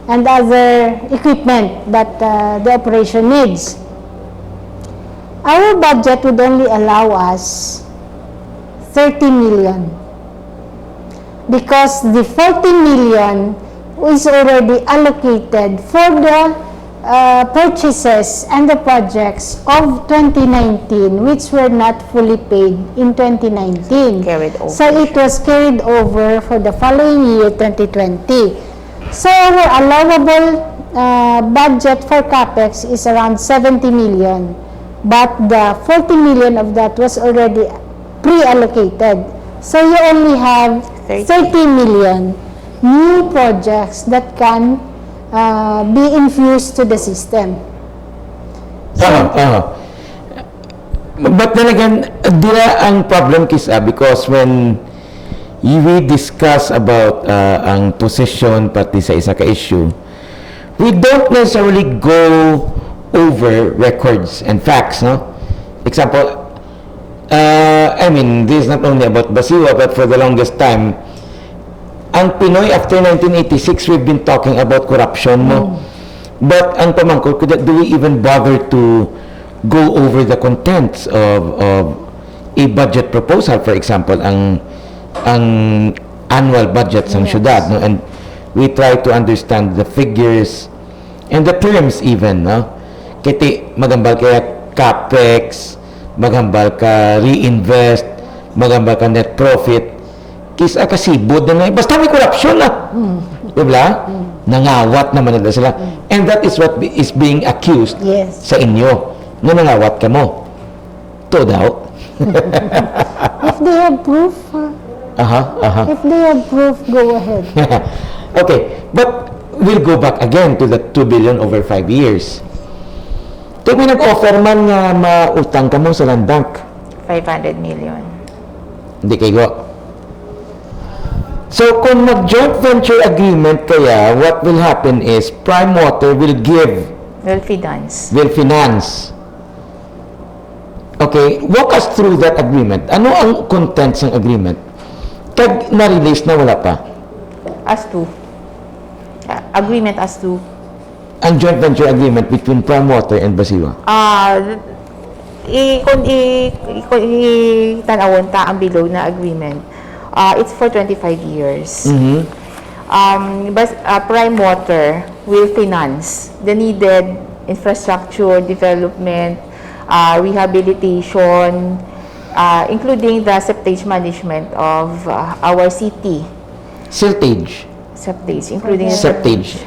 and other equipment that the operation needs. Our budget would only allow us 30 million because the 40 million is already allocated for the purchases and the projects of 2019 which were not fully paid in 2019. Carried over. So it was carried over for the following year, 2020. So our allowable budget for CapEx is around 70 million, but the 40 million of that was already pre-allocated. So you only have 30 million new projects that can be infused to the system. But then again, dira ang problem kisa because when we discuss about ang position pati sa isa ka issue, we don't necessarily go over records and facts, no? Example, I mean, this is not only about Basiwa, but for the longest time, ang Pinoy after 1986, we've been talking about corruption, no? But ang pamangkot, do we even bother to go over the contents of a budget proposal? For example, ang annual budget ng syudad, no? And we try to understand the figures and the terms even, no? Kiti magambal kaya capex, magambal ka reinvest, magambal ka net profit, kisa kasibod na nga, basta may corruption na. Diba? Nangawat naman nila sila. And that is what is being accused sa inyo. Na nangawat ka mo. To daw. If they have proof, if they have proof, go ahead. Okay, but we'll go back again to the 2 billion over 5 years. Kaya may nag-offer man nga mautang ka mo sa land bank. 500 million. Hindi kayo. So, kung mag-joint venture agreement kaya, what will happen is Prime Water will give, Will finance. will finance. Okay, walk us through that agreement. Ano ang contents ng agreement? Kag na-release na wala pa? As to. Agreement as to. Ang joint venture agreement between Prime Water and Basiwa. Kung tanawon ta ang below na agreement, it's for 25 years. But Prime Water will finance the needed infrastructure development, rehabilitation, including the septage management of our city. Siltage. Septage, including Septage.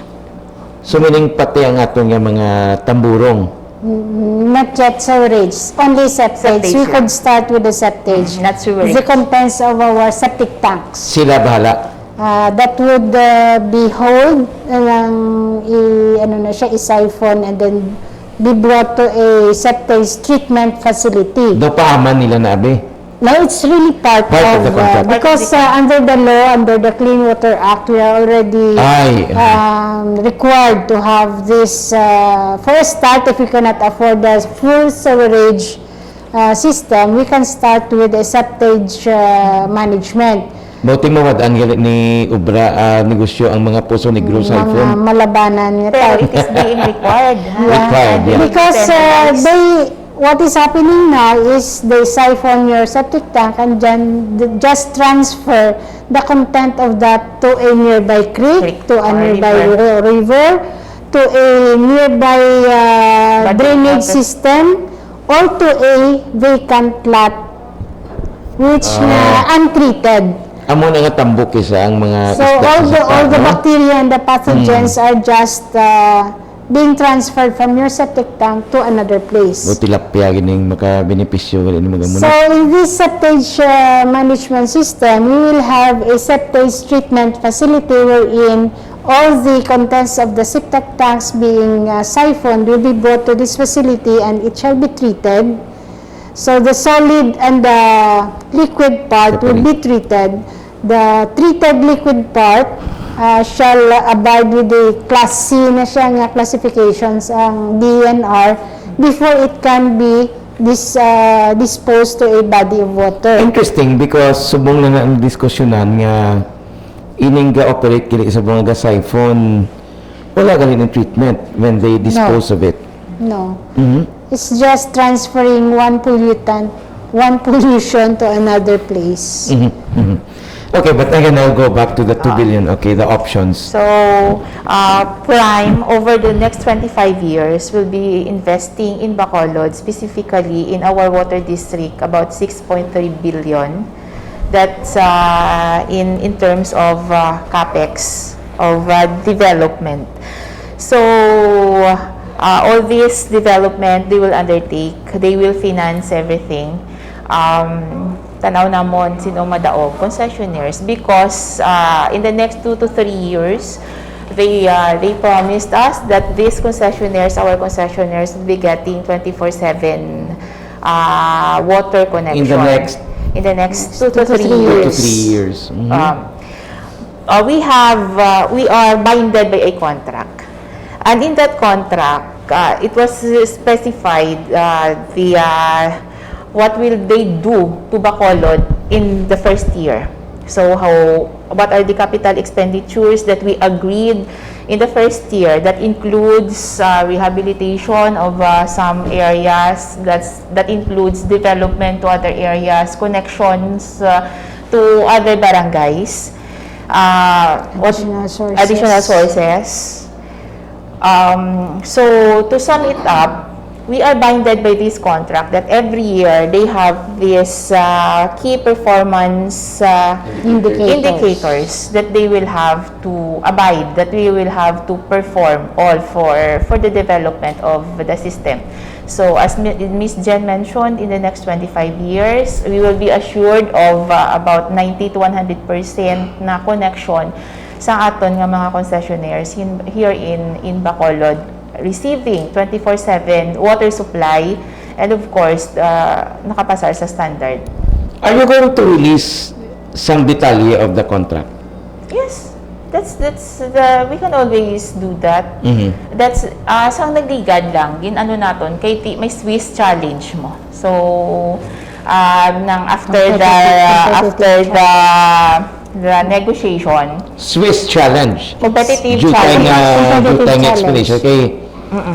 So, meaning pati ang atong yung mga tamburong. Not yet sewerage, only septage. Septage We lang. could start with the septage. Not sewerage. The contents of our septic tanks. Sila bahala. That would be hauled i-siphon and then be brought to a septage treatment facility. Daw paaman nila na abi. No, it's really part Part of the of, contract. because under the law, under the Clean Water Act, we are already required to have this, for a start, if we cannot afford the full sewerage system, we can start with a septage management. Buti mo wadaan gali ni Ubra negosyo ang mga Poso Negro Mga siphon. malabanan nga Pero tayo. it is being required. Ha? Required, yeah. Because what is happening now is they siphon your septic tank and then just transfer the content of that to a nearby creek, to a or nearby river, to a nearby drainage system, or to a vacant lot which na untreated. Amo na nga tambok isa ang mga So isda all the no? bacteria and the pathogens are just being transferred from your septic tank to another place. O tilapia gining makabenepisyo gali ni mga So muna. in this septage management system, we will have a septage treatment facility wherein all the contents of the septic tanks being siphoned will be brought to this facility and it shall be treated. So the solid and the liquid part will be treated. The treated liquid part shall abide with the class C na siya nga classifications ang DNR before it can be disposed to a body of water. Interesting because subong na ang diskusyonan nga ining ga-operate kini sa mga siphon wala gali ng treatment when they dispose of it. No. It's just transferring one pollutant, one pollution to another place. Okay, but again, I'll go back to the 2 billion. Okay, the options. So, Prime, over the next 25 years, will be investing in Bacolod, specifically in our water district, about 6.3 billion. That's in terms of capex, of development. So, all this development, they will undertake. They will finance everything. Tanaw namon sino madaog concessionaires because in the next 2 to 3 years they promised us that these concessionaires, our concessionaires, will be getting 24/7 water connection in the next 2 to 3 years. 2 to 3 years. We are binded by a contract, and in that contract it was specified what will they do to Bacolod in the first year. So what are the capital expenditures that we agreed in the first year? That includes rehabilitation of some areas, that includes development to other areas, connections to other barangays, additional sources. So to sum it up, we are binded by this contract that every year they have this key performance indicators that they will have to abide, that we will have to perform all for the development of the system. So as Ms. Jen mentioned, in the next 25 years, we will be assured of about 90 to 100% na connection sa aton nga mga concessionaires here in Bacolod, receiving 24/7 water supply and of course nakapasar sa standard. Are you going to release some detalye of the contract? Yes, that's we can always do that. That's sang nagligad lang ano naton kay may Swiss challenge mo. So after the negotiation, Swiss challenge. competitive Jutay challenge. nga explanation kay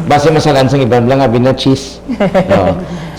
base masalan sa ibang lang abi na cheese.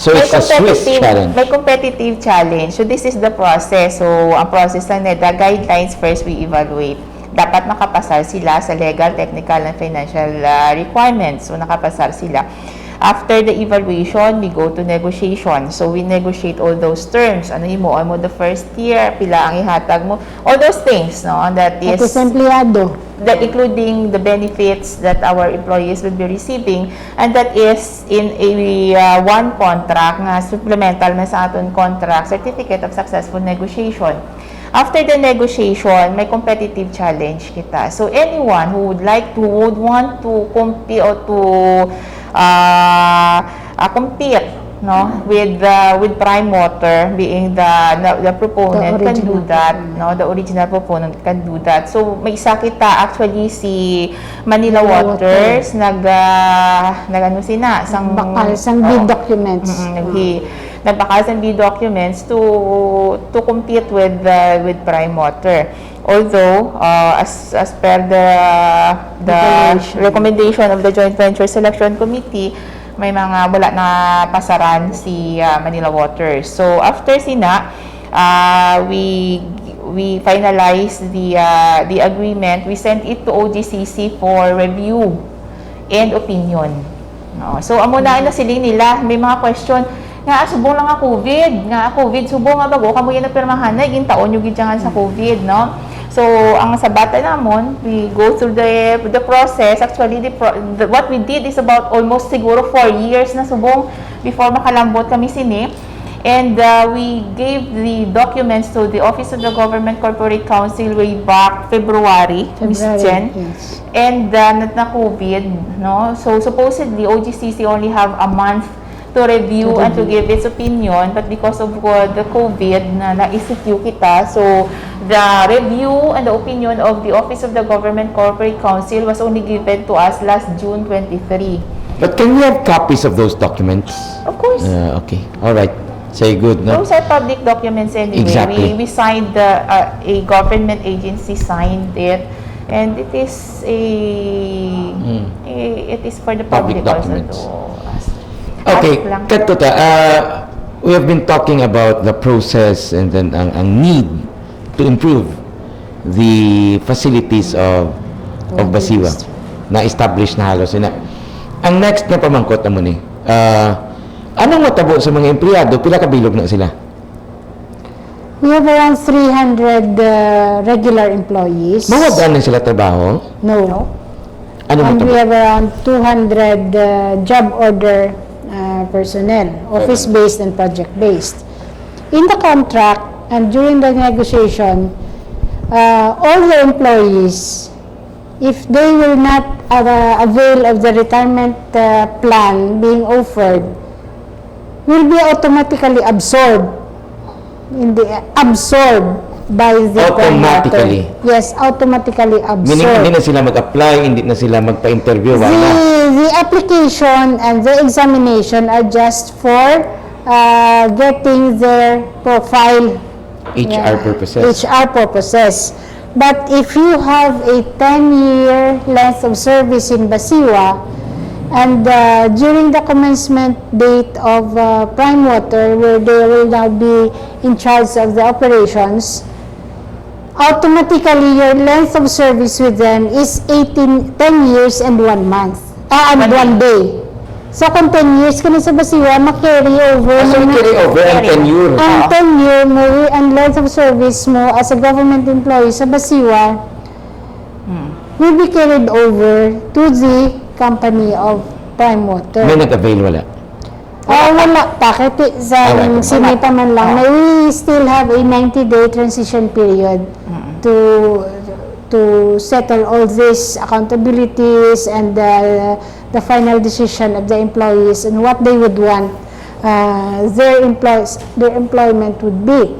So it's a Swiss challenge. May competitive challenge. So this is the process. So ang process lang nila, guidelines first we evaluate. Dapat nakapasar sila sa legal, technical, and financial requirements. So nakapasar sila. After the evaluation, we go to negotiation. So we negotiate all those terms. Ano mo the first year, pila ang ihatag mo. All those things, no? That is empleyado. That including the benefits that our employees will be receiving, and that is in a one contract nga supplemental na sa aton contract, certificate of successful negotiation. After the negotiation, may competitive challenge kita. So anyone who would want to compete or to compete no, with Prime Water being the proponent can do that, no, the original proponent can do that. So may isa kita actually si Manila Waters nag-ano sina sang Bakal, sang bid documents. nagbakal sang bid documents to compete with Prime Water. Although as per the recommendation of the Joint Venture Selection Committee, may mga wala na pasaran si Manila Waters. So after sina, we finalized the agreement. We sent it to OGCC for review and opinion. No. So amo na siling nila may mga question nga subong lang nga COVID subong nga bago kamo yan napirmahan na iging taon yung gidyangan sa COVID, no. So ang sa bata namon, we go through the process. Actually what we did is about almost siguro 4 years na subong before makalambot kami sini. And we gave the documents to the Office of the Government Corporate Council way back February, Ms. Jen. Yes. And na COVID, no? So supposedly OGCC only have a month to review and to give its opinion, but because of the COVID na na-ECQ kita, so the review and the opinion of the Office of the Government Corporate Council was only given to us last June 23. But can we have copies of those documents? Of course. Okay. All right. Say good, no? Those are public documents anyway. Exactly. We signed a government agency signed it, and it is it is for the public documents. also to Okay, ask lang. Katuta, we have been talking about the process and then ang need to improve the facilities of Basiwa na established na halos na. Ang next na pamangkot na mo ni, anong matabo sa mga empleyado? Pila kabilog na sila? We have around 300 regular employees. Mga na sila trabaho? No. Ano And matabo? we have around 200 job order personnel, office-based and project-based. In the contract and during the negotiation, all the employees, if they will not avail of the retirement plan being offered, will be automatically absorbed by the Automatically? promoter. Yes, automatically absorbed. Meaning hindi na sila mag-apply, hindi na sila magpa-interview, wala. The application and the examination are just for getting their profile. HR purposes. HR purposes. But if you have a 10-year length of service in Basiwa, and during the commencement date of Prime Water, where they will now be in charge of the operations, automatically your length of service with them is 10 years and 1 month. And 1 day. So kung 10 years ka na sa Basiwa, mag-carry over. So, carry over ang tenure. Ang tenure mo and length of service mo as a government employee sa Basiwa will be carried over to the company of Prime Water. May nag-avail, wala? Wala pa. Kahit sa Wala. sinita man lang. We still have a 90-day transition period to settle all these accountabilities and the final decision of the employees and what they would want their employment would be.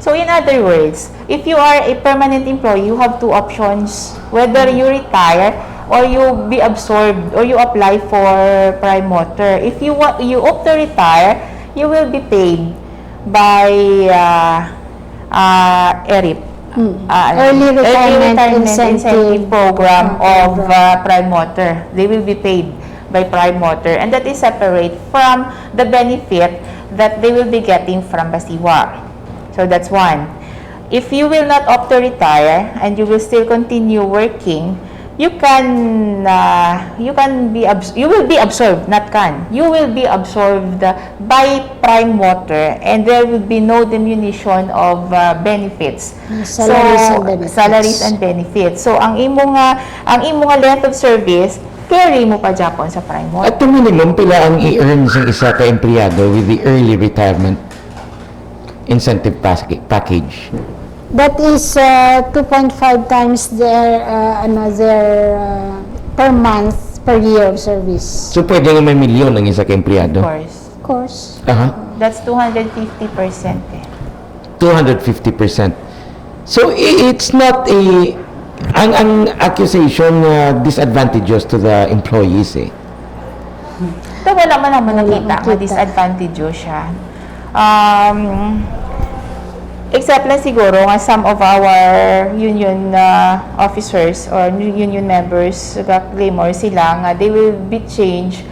So in other words, if you are a permanent employee, you have two options. Whether you retire or you be absorbed or you apply for Prime Water. If you opt to retire, you will be paid by ERIP. Early Retirement Incentive Program of Prime Water. They will be paid by Prime Water, and that is separate from the benefit that they will be getting from Basiwa. So that's one. If you will not opt to retire and you will still continue working, you will be absorbed, not can. You will be absorbed by Prime Water, and there will be no diminution of benefits. Salaries and benefits. So ang imong length of service, carry mo pa Japon sa Prime Water. At minimum, pila ang i-earn sa isa ka empleyado with the early retirement incentive package? That is 2.5 times their per month per year of service. So, pwede nga may milyon ang isa ka empleyado? Of course. Aha. That's 250% eh. 250%. So, it's not ang accusation disadvantageous to the employees eh. So, wala man naman nakita nakita. nga disadvantageous siya. Except lang siguro nga some of our union officers or union members claim or sila nga they will be changed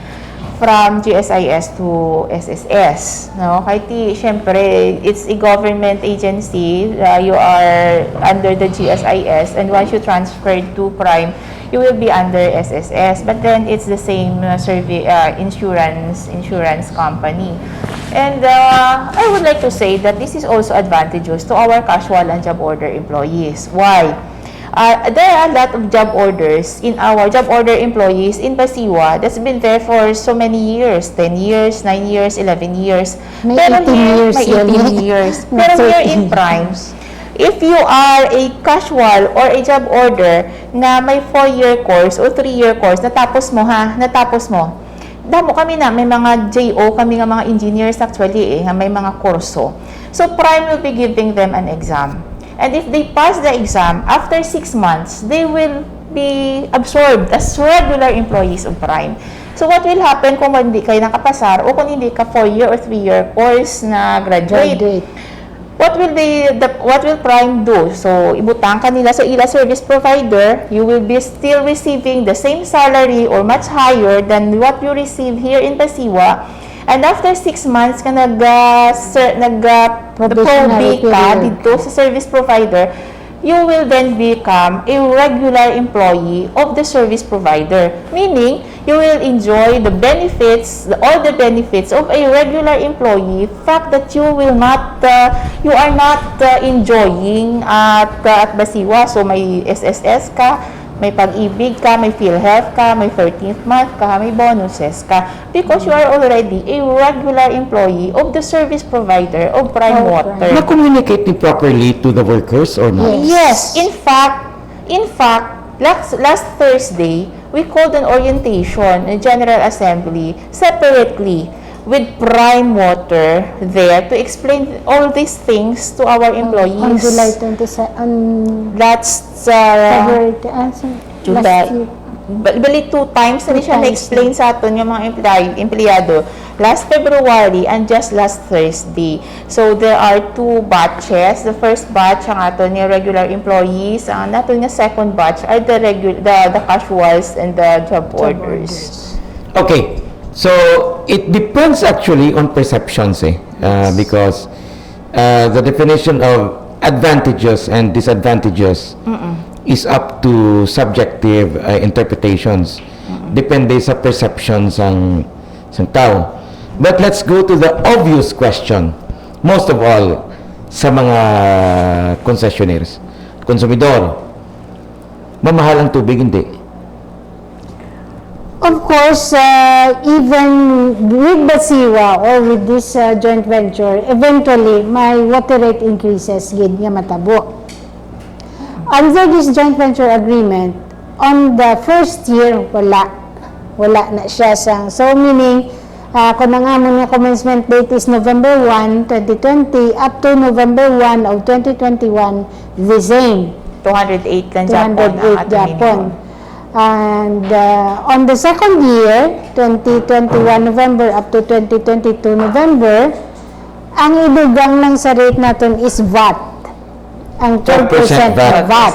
from GSIS to SSS, no? Kahit syempre it's a government agency, you are under the GSIS, and once you transfer to Prime, you will be under SSS, but then it's the same insurance company. And I would like to say that this is also advantageous to our casual and job order employees. Why? There are a lot of job orders in our job order employees in Basiwa that's been there for so many years, 10 years, 9 years, 11 years. May Pero 18 here, years may yan 18 eh. years. May Pero here 13 in Prime, if you are a casual or a job order na may 4-year course o 3-year course, natapos mo. Damo kami na, may mga JO, kami nga mga engineers actually may mga kurso. So Prime will be giving them an exam. And if they pass the exam, after 6 months, they will be absorbed as regular employees of Prime. So what will happen kung hindi kayo nakapasar o kung hindi ka 4-year or 3-year course na graduate? What will Prime do? So, ibutang ka nila sa ila service provider, you will be still receiving the same salary or much higher than what you receive here in Basiwa. And after 6 months ka Probationary nag-probate ka period. dito sa service provider, you will then become a regular employee of the service provider. Meaning, you will enjoy the benefits, all the benefits of a regular employee, fact that you are not enjoying at Basiwa. So, may SSS ka, may pag-ibig ka, may PhilHealth ka, may 13th month ka, may bonuses ka. Because you are already a regular employee of the service provider of Prime Water. Na-communicate ni properly to the workers or not? Yes. In fact, last Thursday, we called an orientation, a General Assembly, separately with Prime Water there to explain all these things to our employees. On July 27, That's February, July. last year. Bali 2 times na Two siya times, na-explain sa aton yung mga empleyado. Last February and just last Thursday. So, there are 2 batches. The first batch, ang aton yung regular employees. Ang aton yung second batch are the casuals and the job orders. Okay. So, it depends actually on perceptions because the definition of advantageous and disadvantageous is up to subjective interpretations. Depende sa perceptions ng tao. But let's go to the obvious question. Most of all, sa mga concessionaires. Konsumidor, mamahal ang tubig, hindi? Of course, even with Basiwa or with this joint venture, eventually, my water rate increases gid nga matabo. Under this joint venture agreement, on the first year, wala na siya sang. So, meaning, kung nga mo nga commencement date is November 1, 2020, up to November 1 of 2021, the same. 208 lang Japan. 208 Japan. And on the second year, 2021 November up to 2022 November, ang idugang lang sa rate natin is VAT. Ang 12% VAT.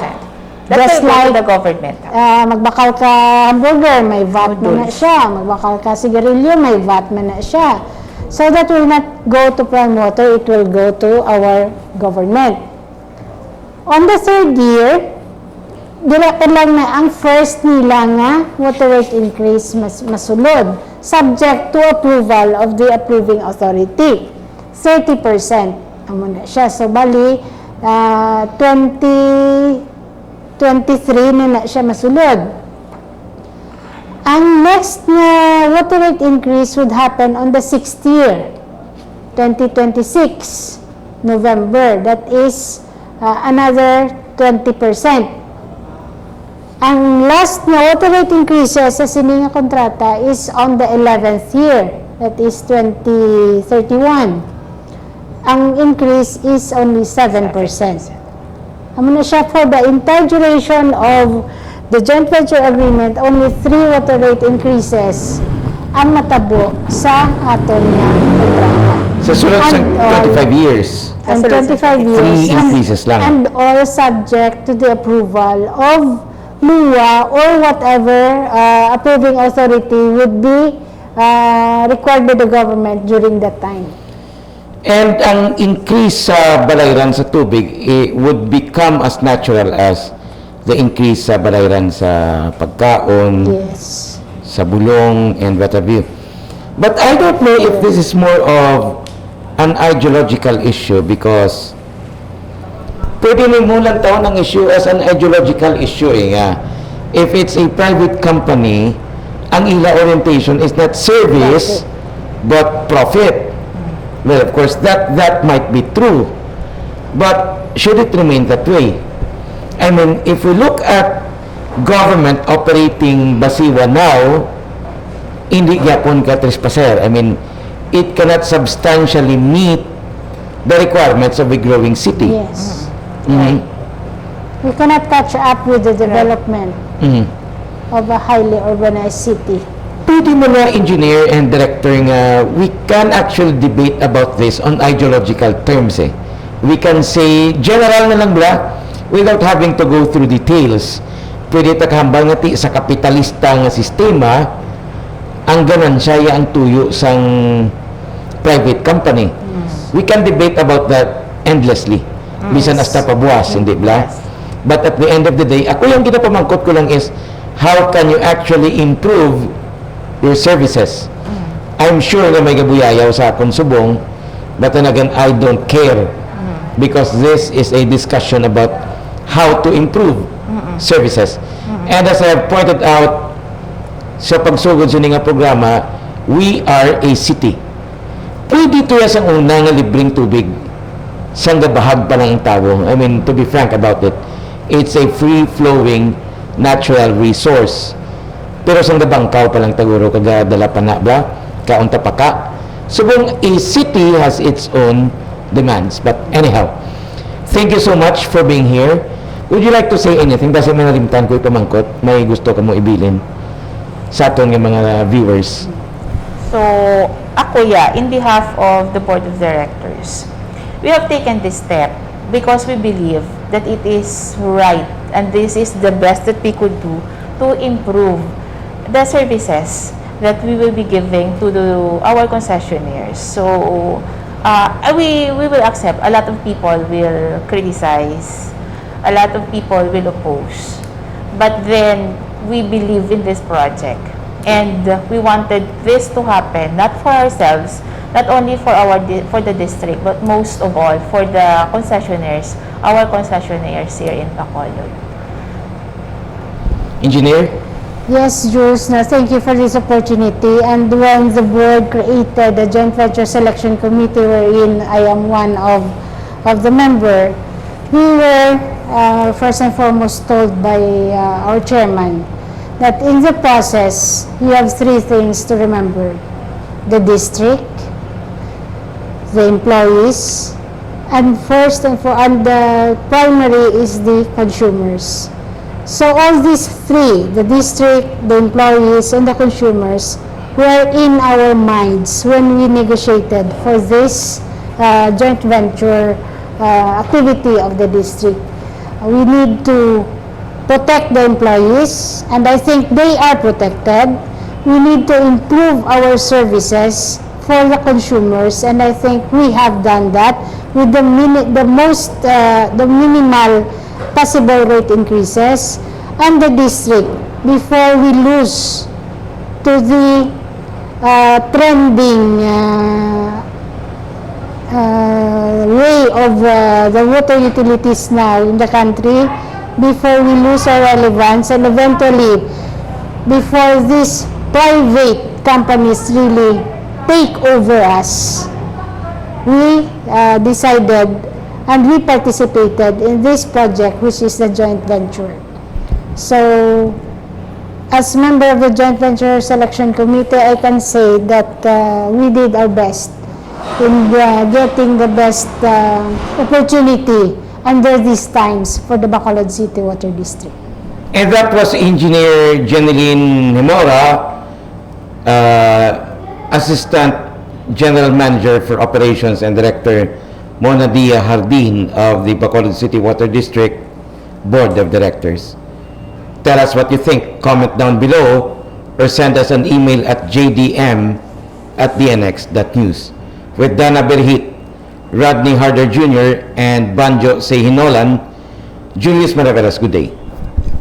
That's Just like the government. magbakal ka hamburger, may VAT man na siya. Magbakal ka sigarilyo, may VAT man na siya. So that will not go to Prime Water, it will go to our government. On the third year, dila pa lang na ang first nila nga water rate increase masulod, subject to approval of the approving authority. 30% amo na siya. So bali 2023 na siya masulod. Ang next na water rate increase would happen on the 6th year, 2026 November. That is another 20%. Ang last na water rate increases sa sininga kontrata is on the 11th year, that is 2031. Ang increase is only 7%. Amo na siya for the entire duration of the joint venture agreement, only 3 water rate increases ang matabo sa aton nga kontrata. Sa sunod sa And all- 25 years. And 25 years. Three increases lang. And all subject to the approval of LUA or whatever approving authority would be required by the government during that time. And ang increase sa balayran sa tubig would become as natural as the increase sa balayran sa pagkaon, Yes. sa bulong, and what have you. But I don't know if this is more of an ideological issue because pwede mo lang tawag ng issue as an ideological issue nga. If it's a private company, ang ila orientation is not service but profit. Well, of course, that might be true. But should it remain that way? I mean, if we look at government operating Basiwa now, hindi gyapon ka trespasser. I mean, it cannot substantially meet the requirements of a growing city. Yes. Mhm. We cannot catch up with the development Mhm. of a highly urbanized city. Pwede mo na engineer and director nga, we can actually debate about this on ideological terms eh. We can say, general na lang bla, without having to go through details. Pwede takahambal nga ti sa kapitalista nga sistema, ang ganansya ya ang tuyo sang private company. We can debate about that endlessly. Bisan hasta pabuwas, hindi bla? But at the end of the day, ako yung ginapamangkot ko lang is, how can you actually improve your services? I'm sure na may gabuyayaw sa akong subong, but then again, I don't care because this is a discussion about how to improve services. And as I have pointed out sa pagsugod sa nga programa, we are a city. Pwede ito sa una nga libreng tubig sang gabahag pa lang ang tao. I mean, to be frank about it, it's a free-flowing natural resource. Pero sang gabangkaw pa lang taguro kagadala pa na ba? Kaunta pa ka. Subong a city has its own demands. But anyhow, thank you so much for being here. Would you like to say anything? Kasi may nalimtan ko ipamangkot. May gusto ka mo ibilin sa aton ng mga viewers. So, ako in behalf of the Board of Directors, we have taken this step because we believe that it is right and this is the best that we could do to improve the services that we will be giving to our concessionaires. So, we will accept. A lot of people will criticize. A lot of people will oppose. But then, we believe in this project. And we wanted this to happen, not for ourselves, not only for for the district, but most of all for the concessionaires, our concessionaires here in Bacolod. Engineer? Yes, Jules, thank you for this opportunity. And when the board created the Joint Venture Selection Committee, wherein I am one of the member, we were first and foremost told by our chairman that in the process, you have 3 things to remember: the district, the employees, and the primary is the consumers. So all these 3, the district, the employees, and the consumers, were in our minds when we negotiated for this joint venture activity of the district. We need to protect the employees, and I think they are protected. We need to improve our services for the consumers, and I think we have done that with the minimal possible rate increases, and the district before we lose to the trending way of the water utilities now in the country, before we lose our relevance, and eventually before these private companies really take over us, we decided and we participated in this project, which is the joint venture. So, as member of the Joint Venture Selection Committee, I can say that we did our best in getting the best opportunity under these times for the Bacolod City Water District. And that was Engineer Jeneline Himora, Assistant General Manager for Operations, and Director Mona Dia Hardin of the Bacolod City Water District Board of Directors. Tell us what you think. Comment down below or send us an email at jdm@dnx.news. With Dana Berhit, Rodney Harder Jr., and Banjo Sehinolan, Julius Maraveras, good day.